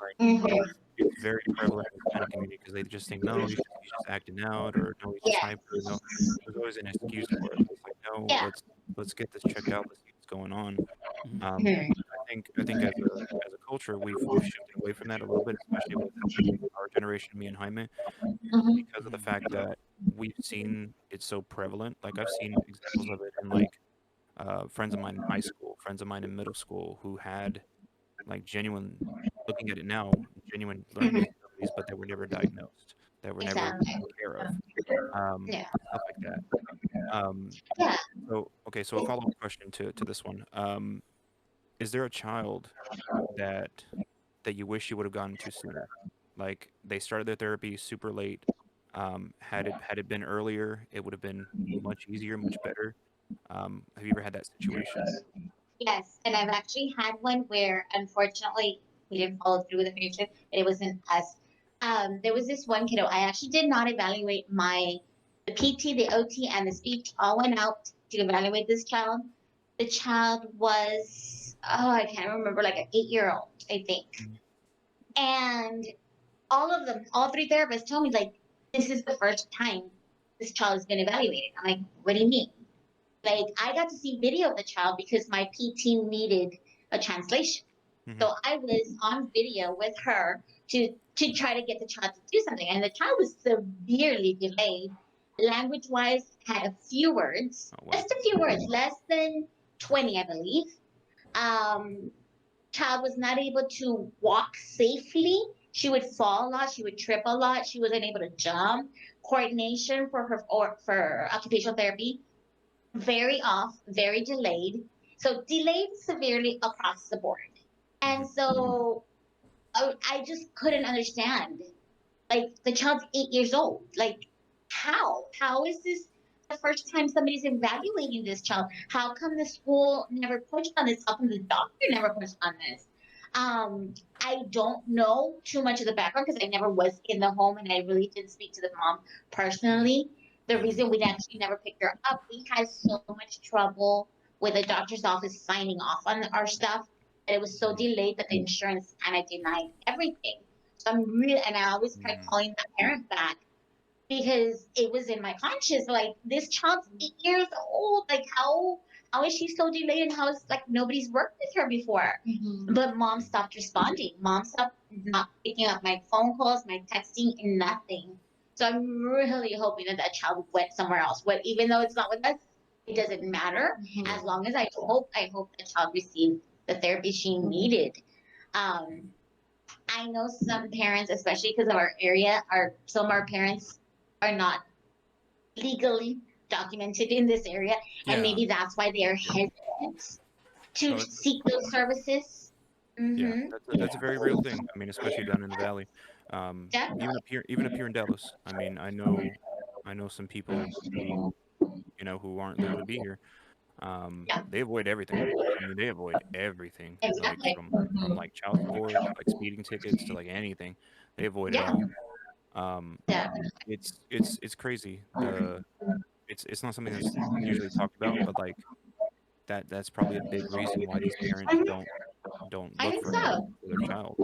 S4: Like
S2: Mhm.
S4: it's very prevalent in the Hispanic community because they just think, no, he's just acting out, or no, he's just
S2: Yes.
S4: hyper. No, there's always an excuse for it. It's like, no,
S2: Yeah.
S4: let's get this checked out. Let's see what's going on.
S1: Mhm.
S2: Mhm.
S4: I think as a culture we've shifted away from that a little bit, especially with our generation, me and Jaime, because of the
S1: Mhm.
S4: fact that we've seen it so prevalent. Like I've seen examples of it in like friends of mine in high school, friends of mine in middle school who had like genuine, looking at it now, genuine learning
S2: Mhm.
S4: disabilities, but that were never diagnosed, that were never
S2: Exactly.
S4: taken care of,
S2: Yeah.
S4: stuff like that. Um,
S2: Yeah.
S4: so a follow-up question to this one. Is there a child that you wish you would have gotten to sooner? Like they started their therapy super late. Had it been earlier, it would have been much easier, much better. Have you ever had that situation?
S2: Yes. And I've actually had one where unfortunately we didn't follow through with the patient. It wasn't us. There was this one kiddo. I actually did not evaluate the PT, the OT, and the speech all went out to evaluate this child. The child was, I can't remember, like an 8-year-old, I think.
S4: Mhm.
S2: And all of them, all three therapists told me, like, this is the first time this child has been evaluated. I'm like, what do you mean? Like, I got to see video of the child because my PT needed a translation.
S4: Mhm.
S2: So I was on video with her to try to get the child to do something. And the child was severely delayed. Language wise, had a few words,
S4: Oh wow.
S2: just a few words, less than 20, I believe. Um, Child was not able to walk safely. She would fall a lot. She would trip a lot. She wasn't able to jump. Coordination for her or for occupational therapy very off, very delayed. So delayed severely across the board.
S4: Mhm.
S2: And so I just couldn't understand. Like the child's 8 years old. Like how? How is this the first time somebody's evaluating this child? How come the school never pushed on this? How come the doctor never pushed on this? I don't know too much of the background because I never was in the home and I really didn't speak to the mom personally. The
S4: Mhm.
S2: reason we actually never picked her up, we had so much trouble with the doctor's office signing off on our stuff. And it was so
S4: Mhm.
S2: delayed that the insurance kind of denied everything. So I'm really, and I always tried
S4: Mhm.
S2: calling the parent back because it was in my conscience. Like this child's 8 years old. Like how is she so delayed and how is like nobody's worked with her before? But mom
S4: Mhm.
S2: stopped responding. Mom stopped not picking up my phone calls, my texting, and nothing. So I'm really hoping that that child went somewhere else. But even though it's not with us, it doesn't matter.
S4: Yeah.
S2: As long as I hope the child received the therapy she needed. Um, I know some parents, especially because of our area, some of our parents are not legally documented in this area, and
S1: Yeah.
S2: maybe that's why they are
S4: Yeah.
S2: hesitant to
S4: No, that's
S2: seek those services.
S4: yeah.
S2: Mm-hmm.
S4: That's a very real thing. I mean, especially down in the valley.
S2: Definitely.
S4: Even up here in Dallas. I mean, I know some people who who aren't legal to be here.
S2: Yeah.
S4: They avoid everything. I mean, they avoid everything, like
S2: Exactly.
S4: from like child support to like speeding tickets to like anything. They avoid it
S2: Yeah.
S4: all. Um,
S2: Definitely.
S4: it's crazy. It's not something that's usually talked about, but like that's probably a big reason why these parents
S2: Mhm.
S4: don't
S2: I
S4: look
S2: think
S4: for help
S2: so.
S4: for their child.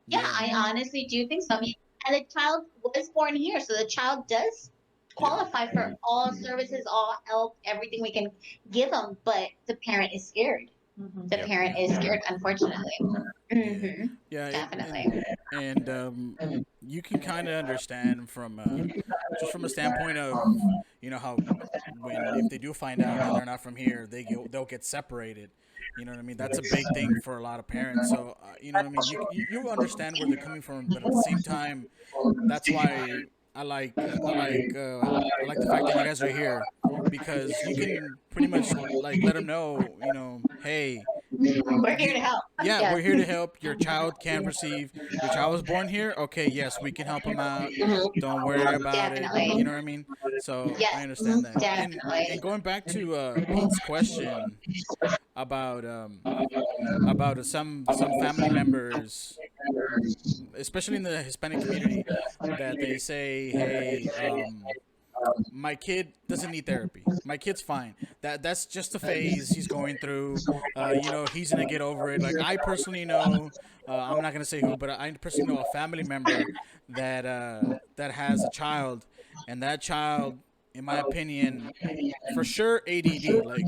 S2: Yeah,
S1: Yeah.
S2: I honestly do think so. I mean, and the child was born here, so the child does
S4: Yeah.
S2: qualify for all services, all help, everything we can give them. But the parent is scared. The
S4: Yep.
S2: parent
S1: Yeah.
S2: is scared, unfortunately.
S1: Yeah,
S2: Mm-hmm.
S1: yeah,
S2: Definitely.
S1: and you can kind of understand from just from a standpoint of how when if they do find out that they're not from here, they'll get separated. You know what I mean? That's a big thing for a lot of parents. So you know what I mean? You understand where they're coming from, but at the same time, that's why I like the fact that you guys are here because you can pretty much like let them know, hey,
S2: We're here
S1: you
S2: to help.
S1: yeah,
S3: Yes.
S1: we're here to help. Your child can receive. Your child was born here. Okay, yes, we can help him out. Don't worry about it. You
S2: Definitely.
S1: know what I mean? So I
S2: Yes,
S1: understand that. And
S2: definitely.
S1: going back to Pete's question about some family members, especially in the Hispanic community, that they say, "Hey, my kid doesn't need therapy. My kid's fine. That's just a phase he's going through. He's gonna get over it." Like I personally know, I'm not gonna say who, but I personally know a family member that has a child, and that child, in my opinion, for sure ADD. Like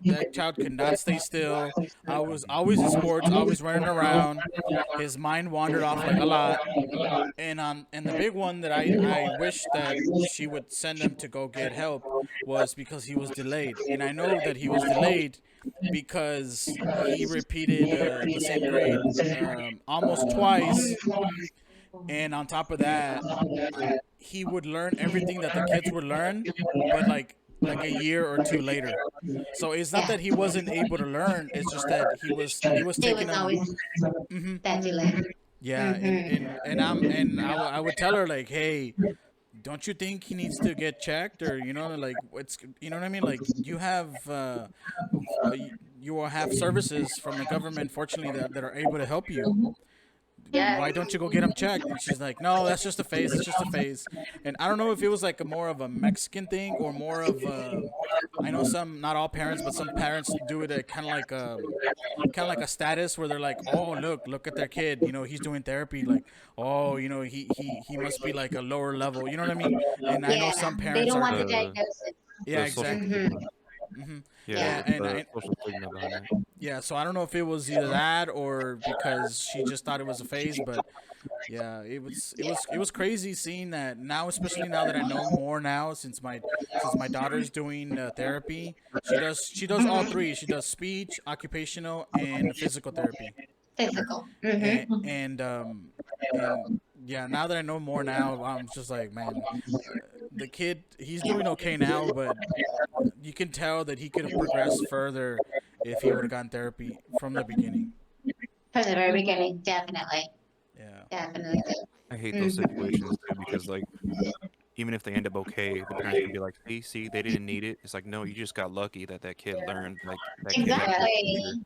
S1: that child could not stay still. I was always in sports, always running around. His mind wandered off like a lot, and the big one that I wish that she would send him to go get help was because he was delayed, and I know that he was delayed because he repeated the same grade almost twice, and on top of that, he would learn everything that the kids would learn, but like a year or two later. So it's not
S2: Yeah.
S1: that he wasn't able to learn; it's just that he was
S2: It
S1: taking
S2: was
S1: them.
S2: always
S1: Hmm.
S2: that delay.
S1: Yeah,
S2: Mm-hmm.
S1: I would tell her like, hey, don't you think he needs to get checked, or like what's what I mean, like uh, you will have services from the government, fortunately, that are able to help you.
S3: Yes.
S1: Why don't you go get him checked? And she's like, no, that's just a phase. It's just a phase. And I don't know if it was like a more of a Mexican thing or more of I know some, not all parents, but some parents do it at kind of like a status where they're like, oh, look at their kid, he's doing therapy, like, oh, he must be like a lower level, you know what I mean? And I know
S2: Yeah,
S1: some
S2: they
S1: parents
S2: don't
S1: are,
S2: want the
S4: The
S2: diagnosis.
S1: yeah,
S4: the social
S1: exactly.
S2: Mm-hmm.
S4: stigma.
S1: Hmm.
S4: Yeah,
S1: Yeah,
S2: Yeah.
S1: and
S4: the
S1: I,
S4: social stigma behind it.
S1: yeah, so I don't know if it was either that or because she just thought it was a phase, but yeah, it was crazy seeing that now, especially now that I know more now since my daughter's doing therapy. She does all
S2: Mm-hmm.
S1: three. She does speech, occupational, and physical therapy.
S2: Physical.
S1: And
S2: Mm-hmm.
S1: and yeah, now that I know more now, I'm just like, man, the kid, he's doing okay now, but you can tell that he could have progressed further if he would have gotten therapy from the beginning.
S2: From the very beginning, definitely.
S1: Yeah.
S2: Definitely.
S4: I hate those
S2: Mm-hmm.
S4: situations too because like even if they end up okay, the parents can be like, see, they didn't need it. It's like, no, you just got lucky that that kid learned. Like that kid had a good teacher.
S2: Exactly.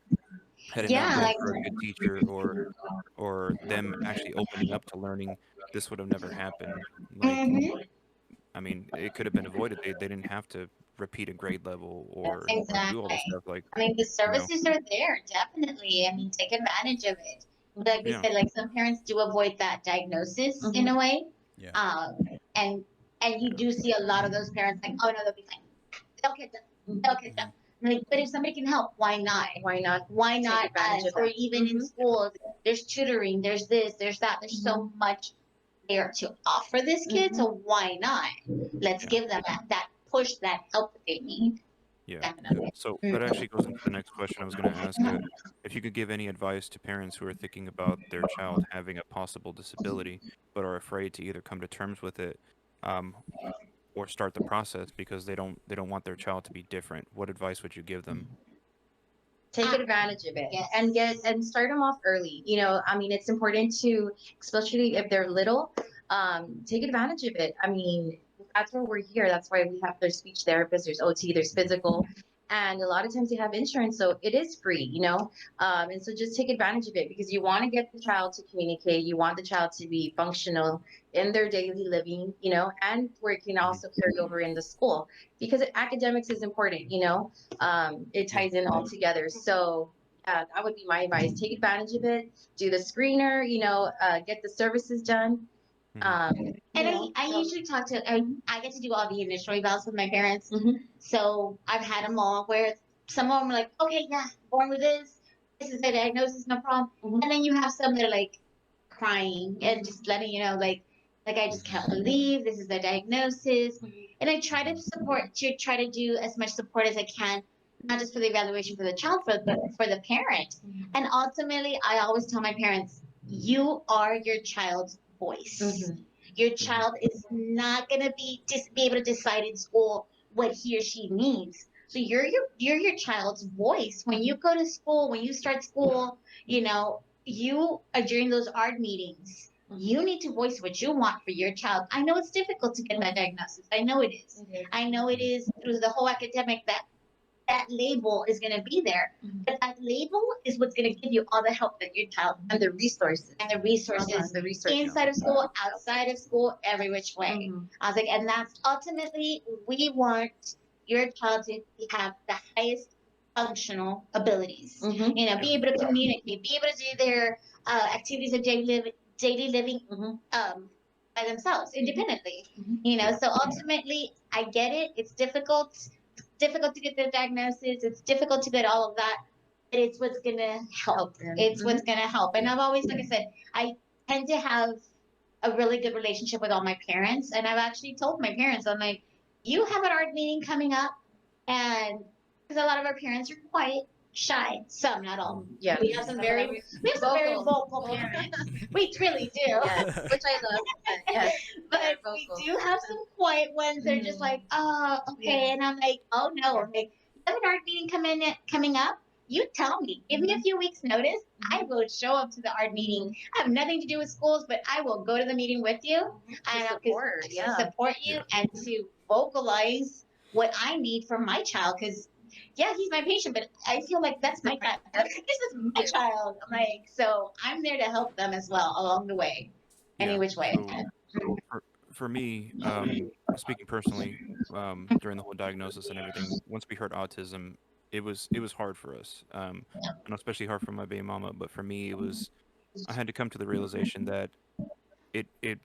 S4: Had it not
S2: Yeah,
S4: been
S2: like
S4: for a good teacher or them actually opening up to learning, this would have never happened. Like,
S2: hmm
S4: I mean, it could have been avoided. They didn't have to repeat a grade level or do all this
S2: exactly.
S4: stuff. Like,
S2: I mean, the
S4: you know,
S2: services are there, definitely. I mean, take advantage of it. Like we
S4: yeah,
S2: said, like some parents do avoid that diagnosis in
S3: Mhm.
S2: a way.
S1: Yeah.
S2: Um, and you
S4: yeah,
S2: do see a lot of those parents like, oh no, they'll be fine. They'll catch up. They'll catch up.
S1: Hmm.
S2: Like, but if somebody can help, why not?
S3: Why not
S2: Why
S3: take
S2: not
S3: advantage
S2: us?
S3: of
S2: Or
S3: that?
S2: even in schools, there's tutoring, there's this, there's that. There's so much there to offer this kid. So why not? Let's
S4: yeah,
S2: give them that push, that help that they need.
S4: yeah.
S2: Definitely.
S4: So that
S2: Mhm.
S4: actually goes into the next question I was going to ask. If you could give any advice to parents who are thinking about their child having a possible disability but are afraid to either come to terms with it, um, or start the process because they don't want their child to be different, what advice would you give them?
S3: Take
S2: Ah,
S3: advantage of it
S2: yes.
S3: and start them off early. I mean, it's important to, especially if they're little, take advantage of it. I mean, that's why we're here. That's why we have, there's speech therapists, there's OT, there's physical, and a lot of times they have insurance, so it is free. And so just take advantage of it because you want to get the child to communicate. You want the child to be functional in their daily living, and where it can
S4: Hmm.
S3: also carry over in the school because academics is important. It
S4: Yeah.
S3: ties in all together. So yeah, that would be my advice. Take advantage of it. Do the screener. Get the services done.
S4: Hmm.
S3: Um,
S2: And
S3: you know,
S2: I
S3: so
S2: usually talk to, I get to do all the initial evals with my parents.
S3: mhm.
S2: So I've had them all where some of them are like, okay, yeah, born with this. this is the diagnosis, no problem. And then you have some that are like crying and just letting you know, like I just can't believe this is the diagnosis. And I try to support, to try to do as much support as I can, not just for the evaluation for the child, but for the parent. And ultimately, I always tell my parents, you are your child's voice. Your child is not gonna be able to decide in school what he or she needs. So you're your child's voice. When you go to school, when you start school, you are during those art meetings. You need to voice what you want for your child. I know it's difficult to get that diagnosis. I know it is. I know it is through the whole academic that label is going to be there. But that label is what's going to give you all the help that your child
S3: And the resources.
S2: and the resources
S3: The resources.
S2: inside of school, outside of school, every which way. I was like, and that's ultimately, we want your child to have the highest functional abilities. Be able to communicate, be able to do their activities of daily living by themselves, independently. So ultimately, I get it. It's difficult to get the diagnosis. It's difficult to get all of that, but it's what's gonna help. It's what's gonna help. And I've always, like I said, I tend to have a really good relationship with all my parents, and I've actually told my parents, I'm like, you have an art meeting coming up, and because a lot of our parents are quite shy, some, not all.
S3: Yeah.
S2: We have some very vocal parents. We really do.
S3: Yes, which I love. Yes.
S2: But
S3: Very
S2: we
S3: vocal.
S2: do have some quiet ones. They're just like, oh, okay. And I'm like, oh no. I'm like, you have an art meeting coming up. You tell me. Give me a few weeks' notice. I will show up to the art meeting. I have nothing to do with schools, but I will go to the meeting with you and support you and to vocalize what I need for my child. Because yeah, he's my patient, but I feel like that's my child. This is my child. I'm like, so I'm there to help them as well along the way, any
S4: Yeah.
S2: which way I
S4: So
S2: can.
S4: for me, speaking personally, during the whole diagnosis and everything, once we heard autism, it was hard for us, and especially hard for my baby mama. But for me, it was I had to come to the realization that it it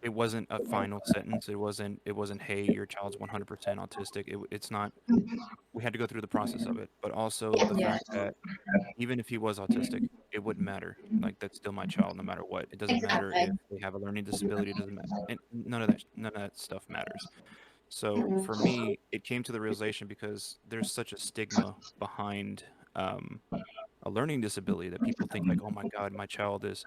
S4: it wasn't a final sentence. It wasn't hey, your child's 100% autistic. It's not. We had to go through the process of it, but also the
S3: Yeah.
S4: fact that even if he was autistic, it wouldn't matter. Like that's still my child, no matter what. It doesn't matter
S2: Exactly.
S4: if they have a learning disability. It doesn't matter. And none of that stuff matters. So for me, it came to the realization because there's such a stigma behind um, a learning disability that people think like, oh my God, my child is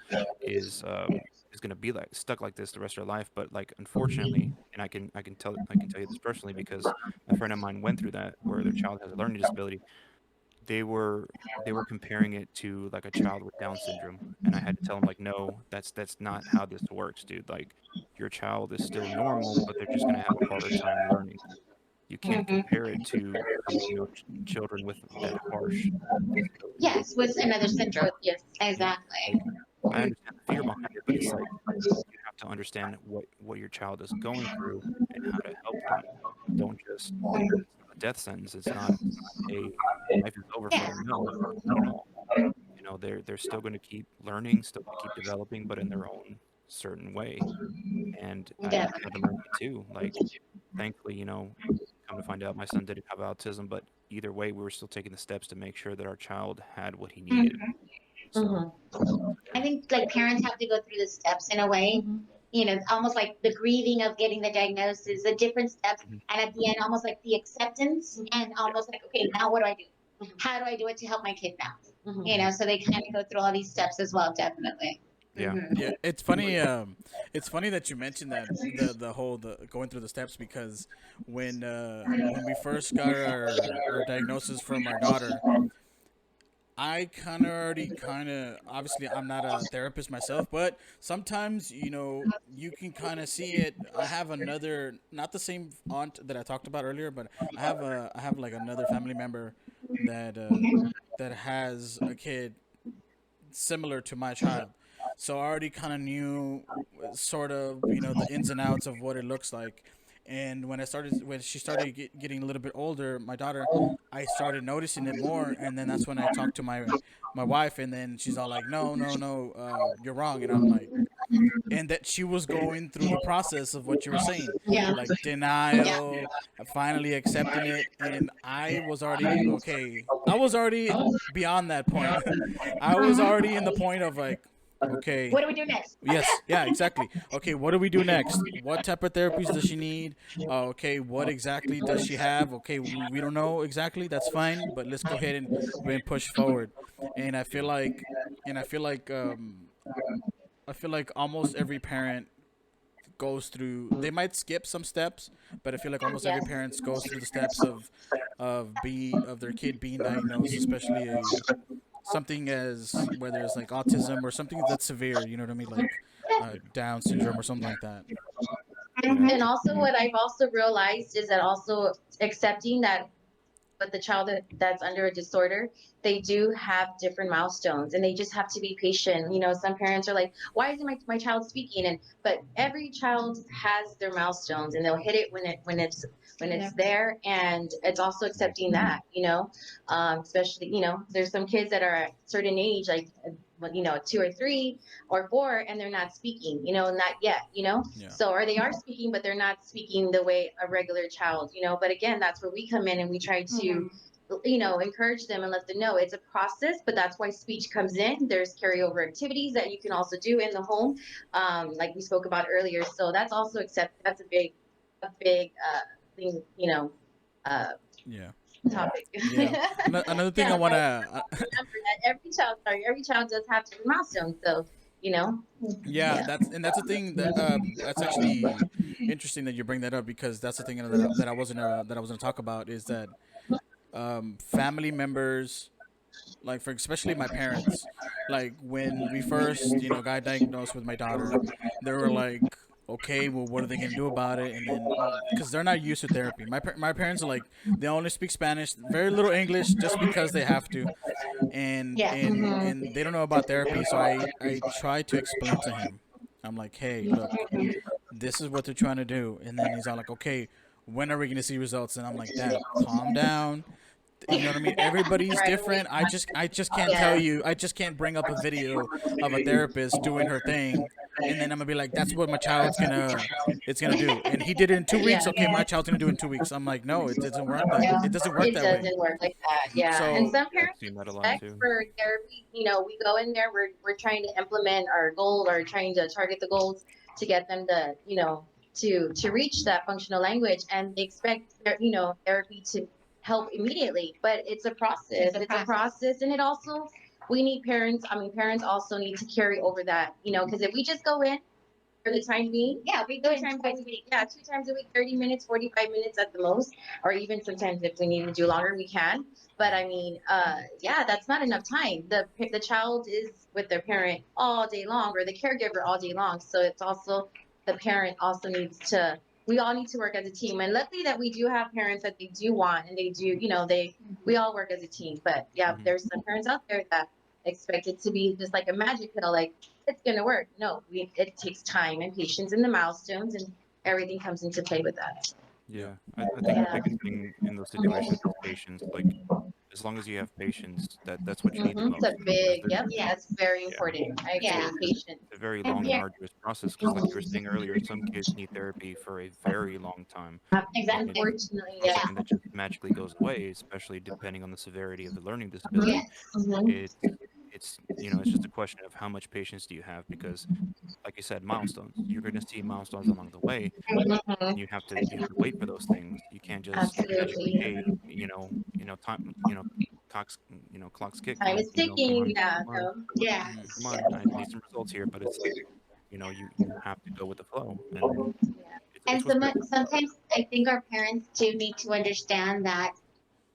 S4: going to be like stuck like this the rest of their life. But like, unfortunately, and I can tell you this personally because a friend of mine went through that where their child has a learning disability. They were comparing it to like a child with Down syndrome, and I had to tell them like, no, that's not how this works, dude. Like, your child is still normal, but they're just gonna have a harder time learning. You can't compare it to children with that harsh disability.
S2: Yes, with another syndrome.
S3: Yes.
S4: Yeah,
S2: Exactly.
S4: like I understand the fear behind it, but it's like you have to understand what your child is going through and how to help them. Don't just it's not a death sentence. It's not a life is over for
S2: Yeah.
S4: them. No, not at all. They're still going to keep learning, still going to keep developing, but in their own certain way. And I
S2: Yeah.
S4: had to learn that too. Like, thankfully, come to find out, my son didn't have autism, but either way, we were still taking the steps to make sure that our child had what he needed. So,
S2: I
S4: yeah.
S2: think like parents have to go through the steps in a way, almost like the grieving of getting the diagnosis, the different steps,
S4: Mhm.
S2: and at the end, almost like the acceptance, and
S4: Yeah.
S2: almost like, okay, now what do I do? How do I do it to help my kid now?
S4: Mhm.
S2: So they kind of go through all these steps as well, definitely.
S4: Yeah.
S1: Yeah, it's funny. It's funny that you mentioned that the going through the steps because when we first got our diagnosis from our daughter, I kind of obviously I'm not a therapist myself, but sometimes you can kind of see it. I have another, not the same aunt that I talked about earlier, but I have like another family member that that has a kid similar to my child. So I already kind of knew sort of, the ins and outs of what it looks like. And when she started getting a little bit older, my daughter, I started noticing it more. And then that's when I talked to my wife, and then she's all like, "No, no, no, you're wrong." And I'm like, and that she was going through the process of what you were saying,
S2: Yeah.
S1: like
S2: Yeah.
S1: denial, finally accepting it. And I was already okay. I was already beyond that point. I was already in the point of like, okay,
S2: What do we do next?
S1: yes, yeah, exactly. Okay, what do we do next? What type of therapies does she need? Okay, what exactly does she have? Okay, we don't know exactly. That's fine, but let's go ahead and push forward. And and I feel like, I feel like almost every parent goes through. They might skip some steps, but I feel like almost every
S3: Yes.
S1: parent goes through the steps of their kid being diagnosed, especially a something as whether it's like autism or something that's severe. You know what I mean, like Down syndrome or something like that.
S4: Yeah.
S3: And also, what I've also realized is that also accepting that with the child that's under a disorder, they do have different milestones and they just have to be patient. You know, some parents are like, why isn't my child speaking? And but every child has their milestones and they'll hit it when it's there. And it's also accepting that, especially, there's some kids that are at a certain age, like, 2 or 3 or 4, and they're not speaking, not yet,
S1: Yeah.
S3: so, or they are speaking, but they're not speaking the way a regular child, but again, that's where we come in and we try to, encourage them and let them know it's a process, but that's why speech comes in. There's carryover activities that you can also do in the home, like we spoke about earlier. So that's also that's a big thing, uh,
S1: Yeah.
S3: topic.
S1: Yeah. Another thing I
S3: Yeah,
S1: want
S3: but
S1: to,
S3: remember that every child does have different milestones. So, you know,
S1: yeah,
S3: yeah.
S1: that's a thing that that's actually interesting that you bring that up, because that's the thing that I wasn't that I was gonna talk about, is that family members, like for especially my parents, like when we first got diagnosed with my daughter, they were like, okay, well, what are they gonna do about it? And then because they're not used to therapy, my parents are like, they only speak Spanish, very little English, just because they have to, and
S2: Yeah.
S1: and and they don't know about therapy. So I try to explain to him. I'm like, hey, look, this is what they're trying to do. And then he's all like, okay, when are we going to see results? And I'm like, Dad, calm down. You know what I mean? Everybody's
S3: Right.
S1: different. I just can't tell
S3: Yeah.
S1: you. I just can't bring up a video of a therapist doing her thing, and then I'm gonna be like, that's what my child's gonna it's gonna do. And he did it in 2 weeks.
S3: Yeah.
S1: Okay, my child's gonna do it in 2 weeks. I'm like, no, it doesn't work that. It doesn't work
S3: It
S1: that way.
S3: doesn't work like that. Yeah. And
S1: So
S3: some
S4: I've
S3: parents
S4: seen that a lot
S3: expect
S4: too.
S3: for therapy, we go in there, we're trying to implement our goal or trying to target the goals to get them to, to reach that functional language, and they expect therapy to help immediately. But it's a process. It's a process. And it also, we need parents, parents also need to carry over that, because if we just go in for the time being.
S2: Yeah, we
S3: Two
S2: go in
S3: times a
S2: twice a
S3: week.
S2: week.
S3: Yeah, 2 times a week, 30 minutes, 45 minutes at the most, or even sometimes if we need to do longer, we can. But yeah, that's not enough time. The child is with their parent all day long, or the caregiver all day long. So it's also, the parent also needs to. We all need to work as a team, and luckily that we do have parents that they do want, and they do, we all work as a team. But yeah,
S4: Hmm.
S3: there's some parents out there that expect it to be just like a magic pill, like it's gonna work. No, it takes time and patience and the milestones, and everything comes into play with that.
S1: yeah,
S4: Yeah, I think the
S3: Yeah.
S4: biggest thing in those situations is patience. Like, as long as you have patience, that's what you need the
S3: It's a
S4: most. Because
S3: big, yep,
S2: Yeah.
S3: that's very
S4: yeah,
S3: important. I
S4: it's
S2: Yeah.
S3: agree. Patience.
S4: a very
S2: And
S4: long and
S2: here,
S4: arduous process. Because, like you were saying earlier, some kids need therapy for a very long time, and
S2: exactly.
S3: Unfortunately,
S4: it's not
S3: yeah.
S2: Yeah.
S4: something that just magically goes away. Especially depending on the severity of the learning
S3: Mhm.
S4: disability.
S2: Yes.
S3: Mhm.
S4: It's it's just a question of how much patience do you have. Because, like you said, milestones. You're going to see milestones along the way, and
S3: Mhm.
S4: you have to wait for those things. You can't just magically,
S3: Absolutely.
S4: hey, time, clocks, clocks
S3: Time
S4: ticking,
S3: is ticking. Yeah.
S4: come on,
S3: No.
S2: Yeah.
S1: mm,
S4: come on, I need some results here. But it's like, you have to go with the flow, and
S2: And
S4: it's what's good.
S2: sometimes I think our parents do need to understand that,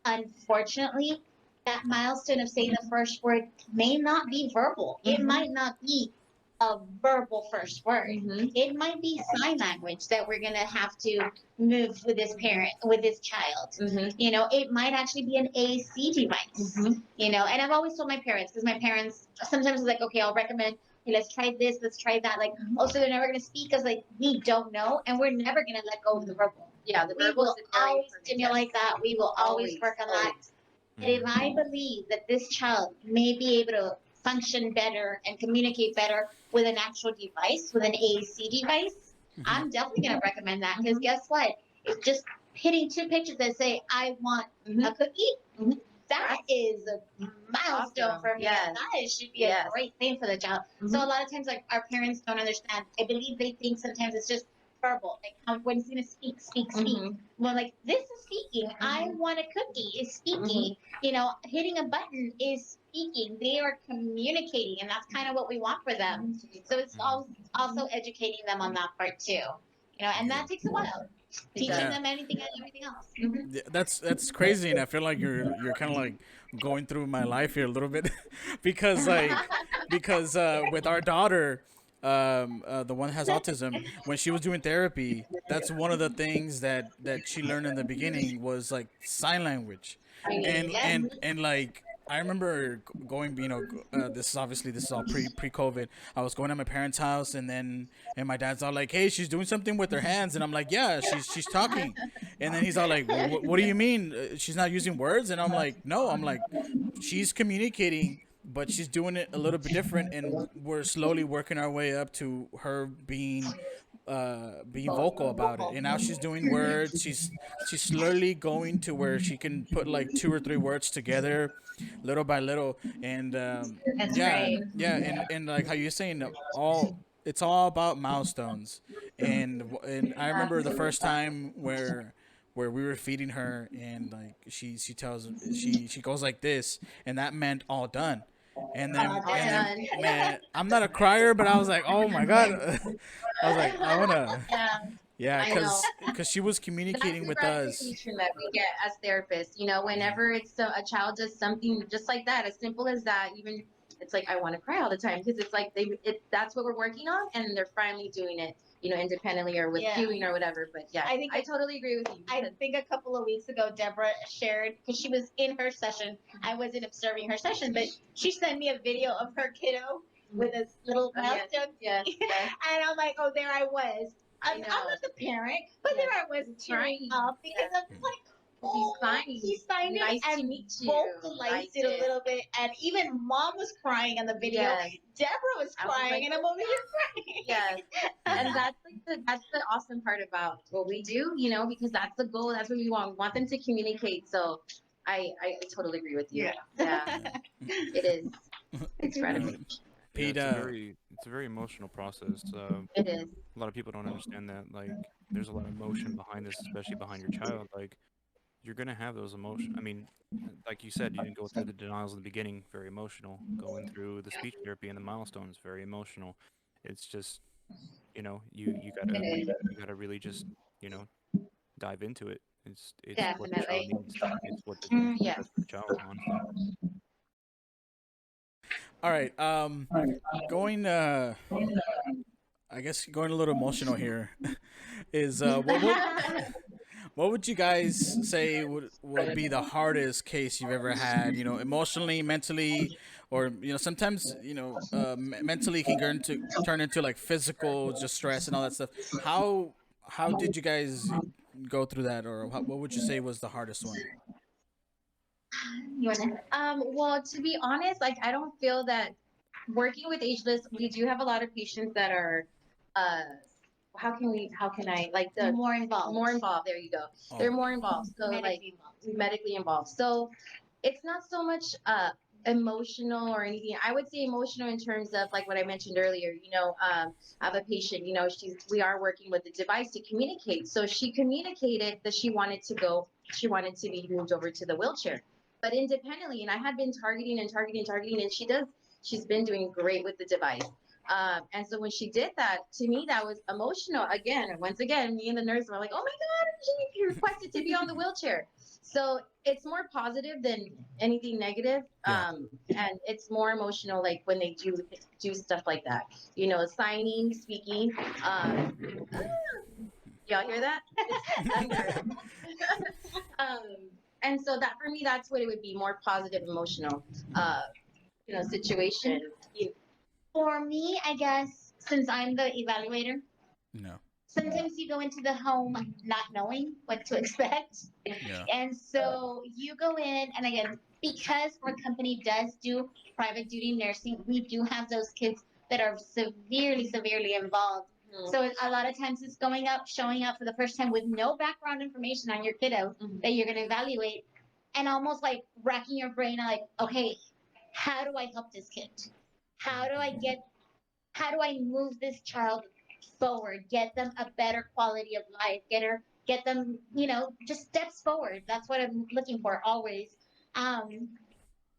S2: unfortunately, that milestone of saying the first word may not be verbal. It
S3: Mhm.
S2: might not be a verbal first word.
S3: Mhm.
S2: It might be sign language that we're going to have to move with this parent, with this child.
S3: Mhm.
S2: It might actually be an AC device.
S3: Mhm.
S2: And I've always told my parents, because my parents sometimes is like, okay, I'll recommend, hey, let's try this, let's try that. Like, oh, so they're never going to speak because, like, we don't know, and we're never going to let go of the verbal.
S3: Yeah, the
S2: We
S3: verbal
S2: will
S3: is very
S2: always
S3: important.
S2: stimulate
S3: Yes.
S2: that. We will always
S3: Always.
S2: work on that.
S3: Always.
S2: And if
S1: mm-hmm.
S2: I believe that this child may be able to function better and communicate better with an actual device, with an AAC device,
S1: Mhm.
S2: I'm definitely going to recommend that because guess what? It's just hitting two pictures that say, I want a cookie. That is a milestone
S3: Awesome.
S2: for me.
S3: Yes.
S2: And that should be a
S3: Yes.
S2: great thing for the child. So a lot of times, like our parents don't understand. I believe they think sometimes it's just verbal, like how when it's gonna speak. Well, like this is speaking. I want a cookie is speaking. You know, hitting a button is speaking. They are communicating, and that's kind of what we want for them. So it's
S4: Mhm.
S2: also educating them on that part too. You know, and
S1: Yeah.
S2: that takes a while. Teaching
S1: Yeah.
S2: them anything and everything else.
S1: Yeah, that's crazy, and I feel like you're kind of like going through my life here a little bit, because with our daughter, the one that has autism, when she was doing therapy, that's one of the things that she learned in the beginning was like sign language,
S2: Yes.
S1: and like I remember going, this is all pre COVID. I was going to my parents' house, and my dad's all like, "Hey, she's doing something with her hands," and I'm like, "Yeah, she's talking," and then he's all like, "What do you mean? She's not using words?" And I'm like, "No, I'm like, she's communicating." But she's doing it a little bit different, and we're slowly working our way up to her being vocal about it. And now she's doing words. She's slowly going to where she can put like two or three words together, little by little. And
S3: That's
S1: yeah,
S3: great.
S1: yeah, and like how you're saying, all it's all about milestones. And I remember the first time where we were feeding her, and like she goes like this, and that meant all done.
S2: All
S3: All
S2: done.
S3: done.
S1: Man, I'm not a crier, but I was like, oh my god. I was like, I wanna,
S3: Yeah,
S1: yeah,
S3: I know.
S1: cause she was
S3: That's
S1: communicating
S3: the
S1: with us.
S3: gratification that we get as therapists. You know,
S1: Yeah.
S3: whenever a child does something just like that, as simple as that, even it's like I want to cry all the time because it's like that's what we're working on, and they're finally doing it. You know, independently or with
S2: Yeah.
S3: cueing or whatever. But yeah,
S2: I think
S3: I totally agree with you.
S2: I think a couple of weeks ago, Deborah shared because she was in her session. I wasn't observing her session, but she sent me a video of her kiddo with a little
S3: Oh, yes,
S2: milestone.
S3: yes, yes.
S2: And I'm like, oh, there I was.
S3: I
S2: I'm
S3: know.
S2: not the parent, but
S3: Yes.
S2: there I was tearing
S3: Crying.
S2: up because
S3: Yes.
S2: I'm like,
S3: He's
S2: oh,
S3: signing.
S2: he signed it
S3: Nice to
S2: and
S3: meet you.
S2: vocalized
S3: Liked
S2: it a
S3: it.
S2: little bit, and even mom was crying in the video.
S3: Yes.
S2: Deborah was
S3: I was
S2: crying,
S3: like,
S2: and I'm over here crying.
S3: yes.
S1: Yeah.
S3: And that's the awesome part about what we do, you know, because that's the goal. That's what we want. We want them to communicate. So I totally agree with you. Yeah, it is. It's
S1: Uh,
S3: gratification.
S4: Yeah,
S1: Pete,
S4: it's a very emotional process.
S3: It is.
S4: A lot of people don't understand that. Like, there's a lot of emotion behind this, especially behind your child. Like, you're gonna have those emotions. I mean, like you said, you didn't go through the denials in the beginning, very emotional. Going through the speech therapy and the milestones, very emotional. It's just,
S3: It is.
S4: you gotta really just, you know, dive into it. It's what the child
S3: Definitely.
S4: needs. It's
S3: Yes.
S4: best for the child, honestly.
S1: all right. Going. I guess going a little emotional here is what would you guys say would be the hardest case you've ever had? You know, emotionally, mentally, or sometimes mentally can turn into like physical just stress and all that stuff. How did you guys go through that, or what would you say was the hardest one?
S2: You wanna?
S3: Well, to be honest, like I don't feel that working with ageless, we do have a lot of patients that are uh how can I like the
S2: More involved.
S3: more involved. There you go.
S1: Oh,
S3: They're more involved. So like
S2: Medically involved.
S3: medically involved. So it's not so much emotional or anything. I would say emotional in terms of like what I mentioned earlier. I have a patient. We are working with the device to communicate. So she communicated that she wanted to go. She wanted to be moved over to the wheelchair, but independently. And I had been targeting, and She's been doing great with the device. And so when she did that, to me, that was emotional. Once again, me and the nurse were like, "Oh my God, she requested to be on the wheelchair." So it's more positive than anything negative.
S1: yeah.
S3: And it's more emotional, like when they do stuff like that. Signing, speaking. Y'all hear that? It's thunder. um, and so that for me, that's what it would be, more positive, emotional, situation.
S2: For me, I guess, since I'm the evaluator,
S1: No.
S2: sometimes you go into the home not knowing what to expect.
S1: Yeah.
S2: And so you go in, and again, because our company does do private duty nursing, we do have those kids that are severely involved. So a lot of times it's going up, showing up for the first time with no background information on your kiddo that you're going to evaluate, and almost like racking your brain, like, okay, how do I help this kid? How do I get? How do I move this child forward? Get them a better quality of life. Get them, just steps forward. That's what I'm looking for always. Um,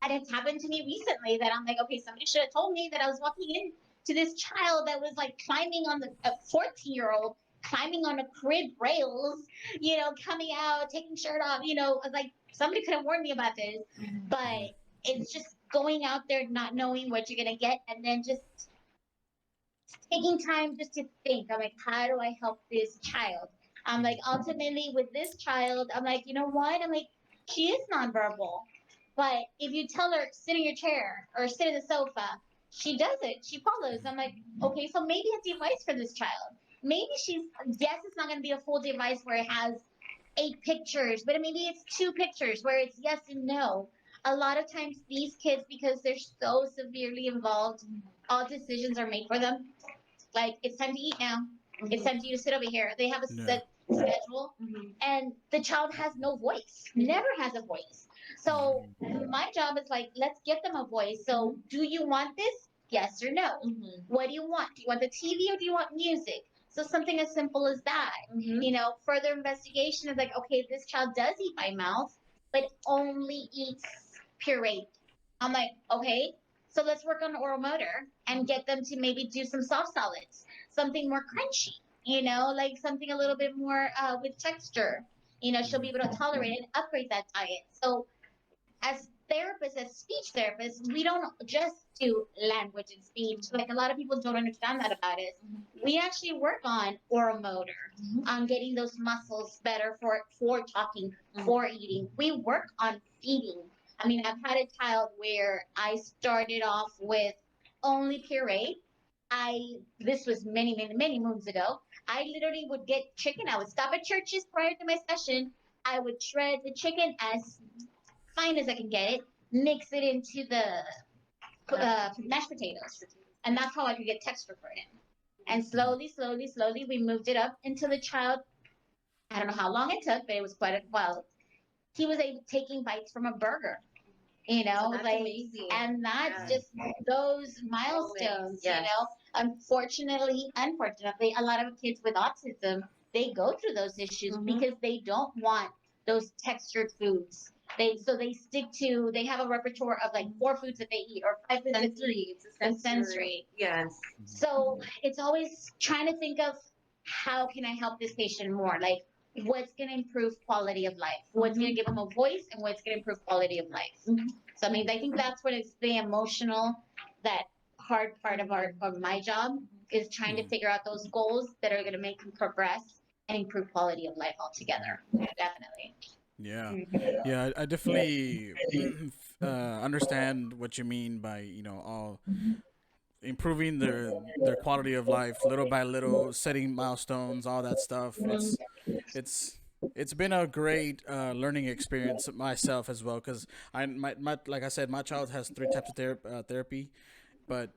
S2: and it's happened to me recently that I'm like, okay, somebody should have told me that I was walking in to this child that was like climbing on a 14-year-old climbing on a crib rails, coming out, taking shirt off, I was like, somebody could have warned me about this. But it's just going out there, not knowing what you're going to get, and then just taking time just to think. I'm like, how do I help this child? I'm like, ultimately with this child, I'm like, you know what? I'm like, she is nonverbal. But if you tell her, sit in your chair or sit in the sofa, she does it. She follows. I'm like, okay, so maybe a device for this child. Maybe yes, it's not going to be a full device where it has 8 pictures, but maybe it's 2 pictures where it's yes and no. A lot of times these kids, because they're so severely involved, all decisions are made for them. Like, it's time to eat now. It's time for you to sit over here. They have a
S1: Yeah.
S2: set schedule, and the child has no voice, never has a voice. So my job is like, let's get them a voice. So, do you want this? Yes or no? What do you want? Do you want the TV or do you want music? So something as simple as that. Further investigation is like, okay, this child does eat by mouth, but only eats pureed. I'm like, okay, so let's work on oral motor and get them to maybe do some soft solids, something more crunchy, like something a little bit more with texture. She'll be able to tolerate it and upgrade that diet. So as therapists, as speech therapists, we don't just do language and speech. Like, a lot of people don't understand that about us. We actually work on oral motor, on getting those muscles better for talking, for eating. We work on feeding. I mean, I've had a child where I started off with only puree. This was many moons ago. I literally would get chicken. I would stop at churches prior to my session. I would shred the chicken as fine as I can get it, mix it into the mashed potatoes, and that's how I could get texture for him. And slowly, we moved it up until the child. I don't know how long it took, but it was quite a while. He was taking bites from a burger.
S3: That's
S2: like,
S3: amazing.
S2: and that's just those milestones.
S3: Yes.
S2: Unfortunately, a lot of kids with autism, they go through those issues because they don't want those textured foods. They stick to, they have a repertoire of like 4 foods that they eat or 5 foods that they eat.
S3: It's a
S2: Sensory.
S3: Yes.
S2: So it's always trying to think of, how can I help this patient more? Like, what's going to improve quality of life? What's going to give them a voice, and what's going to improve quality of life? So I mean, I think that's what it's the emotional, that hard part of my job is trying to figure out those goals that are going to make them progress and improve quality of life altogether. Definitely.
S1: Yeah, yeah, I definitely understand what you mean by all improving their quality of life little by little, setting milestones, all that stuff. It's it's been a great learning experience myself as well because my like I said, my child has 3 types of therapy, but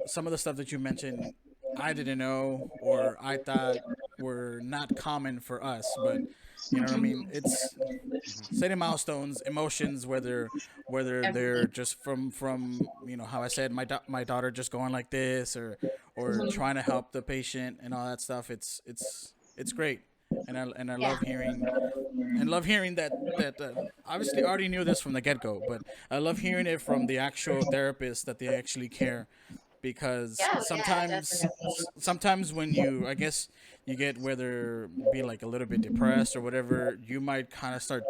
S1: some of the stuff that you mentioned I didn't know or I thought were not common for us, but you know what I mean. It's setting milestones, emotions, whether they're
S3: Everything.
S1: just from how I said my daughter just going like this or trying to help the patient and all that stuff. It's great, and I
S2: Yeah.
S1: love hearing that obviously I already knew this from the get go, but I love hearing it from the actual therapist that they actually care because
S3: Yeah,
S1: sometimes
S3: definitely.
S1: sometimes when you I guess you get whether be like a little bit depressed or whatever, you might kind of start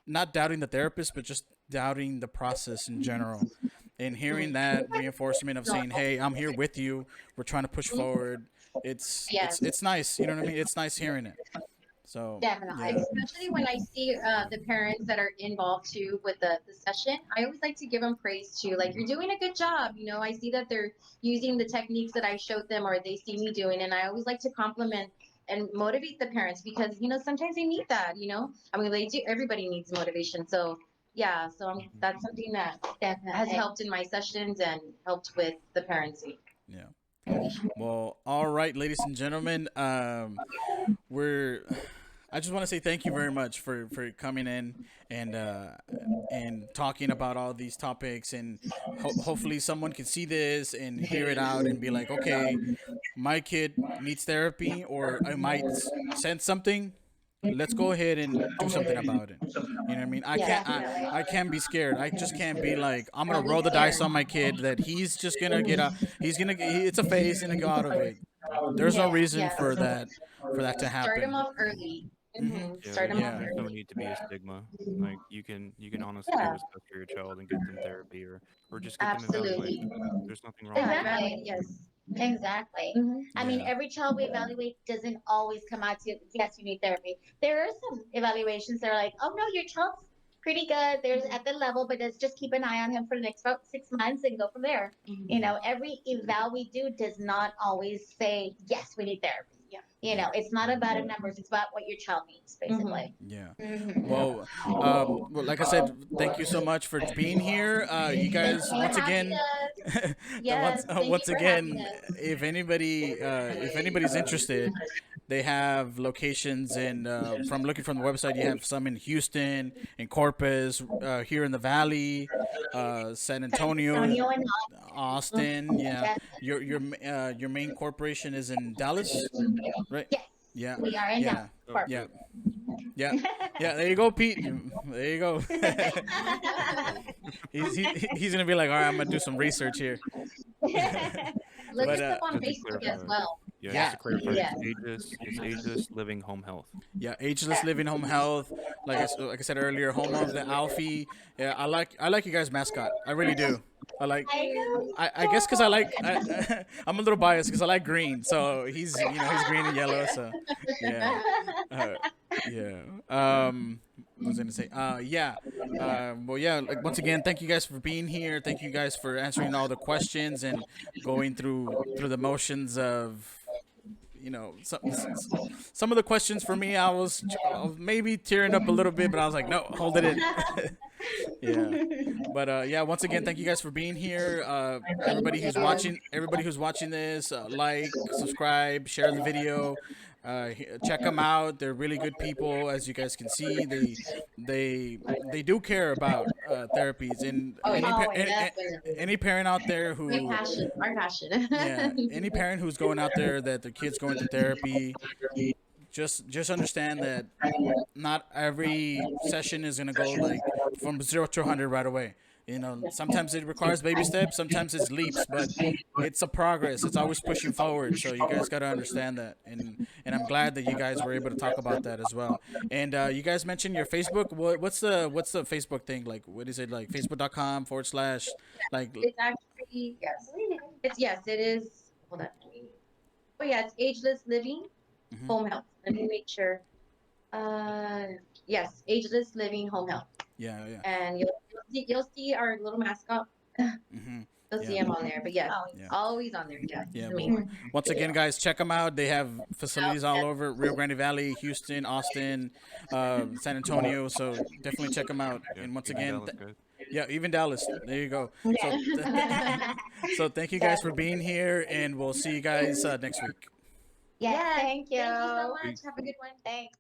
S1: not doubting the therapist, but just doubting the process in general. And hearing that reinforcement of saying, "Hey, I'm here with you. We're trying to push forward." It's it's
S3: Yes.
S1: it's nice. You know what I mean? It's nice hearing it. So
S2: Definitely.
S1: yeah.
S3: Especially when I see the parents that are involved too with the session, I always like to give them praise too. Like, you're doing a good job. I see that they're using the techniques that I showed them or they see me doing. And I always like to compliment and motivate the parents because, sometimes they need that. I mean, they do, everybody needs motivation. So yeah, so
S4: Mhm.
S3: that's something that has
S2: Definitely.
S3: helped in my sessions and helped with the parenting.
S1: Yeah. Well, all right, ladies and gentlemen. We're I just want to say thank you very much for coming in and talking about all these topics, and hopefully someone can see this and hear it out and be like, okay, my kid needs therapy, or I might sense something. Let's go ahead and do something about it. You know what I mean?
S3: Yeah,
S1: I can't be scared. I just can't be like, I'm gonna
S3: don't be
S1: roll the
S3: scared.
S1: dice on my kid that he's just gonna get out. It's a phase, he's gonna go out of it. There's no
S2: Yeah.
S1: reason
S3: Yeah,
S1: for that to
S3: start them
S1: happen.
S3: off early.
S1: Hmm.
S4: Yeah,
S3: Start
S4: there
S3: them off
S4: there
S1: Yeah.
S4: doesn't
S3: early.
S4: need to be a stigma. Like you can honestly do
S3: Yeah,
S4: what's best for your child and get them therapy or just get them
S3: absolutely.
S4: evaluated. There's nothing wrong
S3: Yeah,
S4: with that.
S2: Exactly.
S3: evaluate, yes.
S2: Exactly. I mean,
S1: Yeah.
S2: every child we evaluate doesn't always come out to, yes, you need therapy. There are some evaluations that are like, oh no, your child's pretty good. There's at the level, but let's just keep an eye on him for the next about 6 months and go from there. You
S1: Hmm.
S2: know, every eval we do does not always say, yes, we need therapy.
S3: Yeah.
S2: You
S1: Yeah.
S2: know, it's not about the numbers, it's about what your child needs, basically.
S1: Yeah.
S2: Mm-hmm.
S1: Well, like I said, thank you so much for being here. You
S2: Thank you
S1: guys,
S2: for
S1: once
S2: having
S1: again,
S2: us.
S1: the
S2: Yes, thank you
S1: once
S2: for having
S1: again,
S2: us.
S1: if anybody's interested, they have locations in. From looking from the website, you have some in Houston, in Corpus, here in the Valley, San
S2: San
S1: Antonio,
S2: Antonio and
S1: Austin. Yeah,
S2: yes,
S1: your main corporation is in Dallas, right?
S2: yes,
S1: Yeah,
S2: we are in Dallas.
S1: yeah,
S4: Oh,
S1: yeah.
S4: good.
S1: Yeah, yeah. There you go, Pete. There you go. He's gonna be like, all right, I'm gonna do some research here.
S3: Look
S1: But
S3: us up on
S4: Just to
S3: Facebook as
S4: clarify.
S3: well.
S4: Yeah, just
S1: yeah,
S4: to clarify,
S3: Yes.
S4: it's Ageless Living Home Health.
S1: yeah. Ageless Living Home Health. Like I said earlier, home of the Alfie. Yeah, I like you guys' mascot. I really do. I like.
S2: I know.
S1: I guess because I like. I'm a little biased because I like green. So he's green and yellow. So yeah. Uh, yeah. What was I gonna say? Yeah. Well, yeah. Like once again, thank you guys for being here. Thank you guys for answering all the questions and going through the motions of some of the questions for me. I was maybe tearing up a little bit, but I was like, no, hold it in. Yeah. But yeah, once again, thank you guys for being here.
S2: Thank you.
S1: Everybody who's watching this, like, subscribe, share the video. Check them out. They're really good people, as you guys can see. They do care about therapies, and
S3: Oh, yeah.
S2: Definitely.
S1: any parent out there
S3: My
S1: who
S3: passion, our passion.
S1: yeah, any parent who's going out there that their kid's going to therapy, just understand that not every session is gonna go like from 0 to 100 right away. Sometimes it requires baby steps, sometimes it's leaps, but it's a progress. It's always pushing forward. So you guys gotta understand that, and I'm glad that you guys were able to talk about that as well. And you guys mentioned your Facebook. What's the Facebook thing like? What is it like? Facebook.com/, like.
S3: It's actually, yes. Yes, it is. Hold on. Oh, yeah, it's Ageless Living
S1: Mhm.
S3: Home Health. Let me make sure. Uh, yes, Ageless Living Home Health.
S1: Yeah, yeah.
S3: And you'll see our little mascot.
S1: Hmm.
S3: You'll see
S1: Yeah.
S3: him on there. But yes,
S2: Always.
S1: Yeah.
S3: always on there. Yeah.
S1: Yeah,
S3: I
S1: well,
S3: mean,
S1: once again, guys, check them out. They have facilities all over Rio Grande Valley, Houston, Austin, San Antonio. So definitely check them out.
S4: Yeah,
S1: And once
S4: even
S1: again,
S4: Dallas, guys.
S1: yeah, even Dallas. There you go. So,
S2: Yeah.
S1: so thank you guys for being here, and we'll see you guys next week.
S2: Yes,
S3: yes,
S2: thank you.
S3: thank you so much. Have a good one.
S2: Thanks.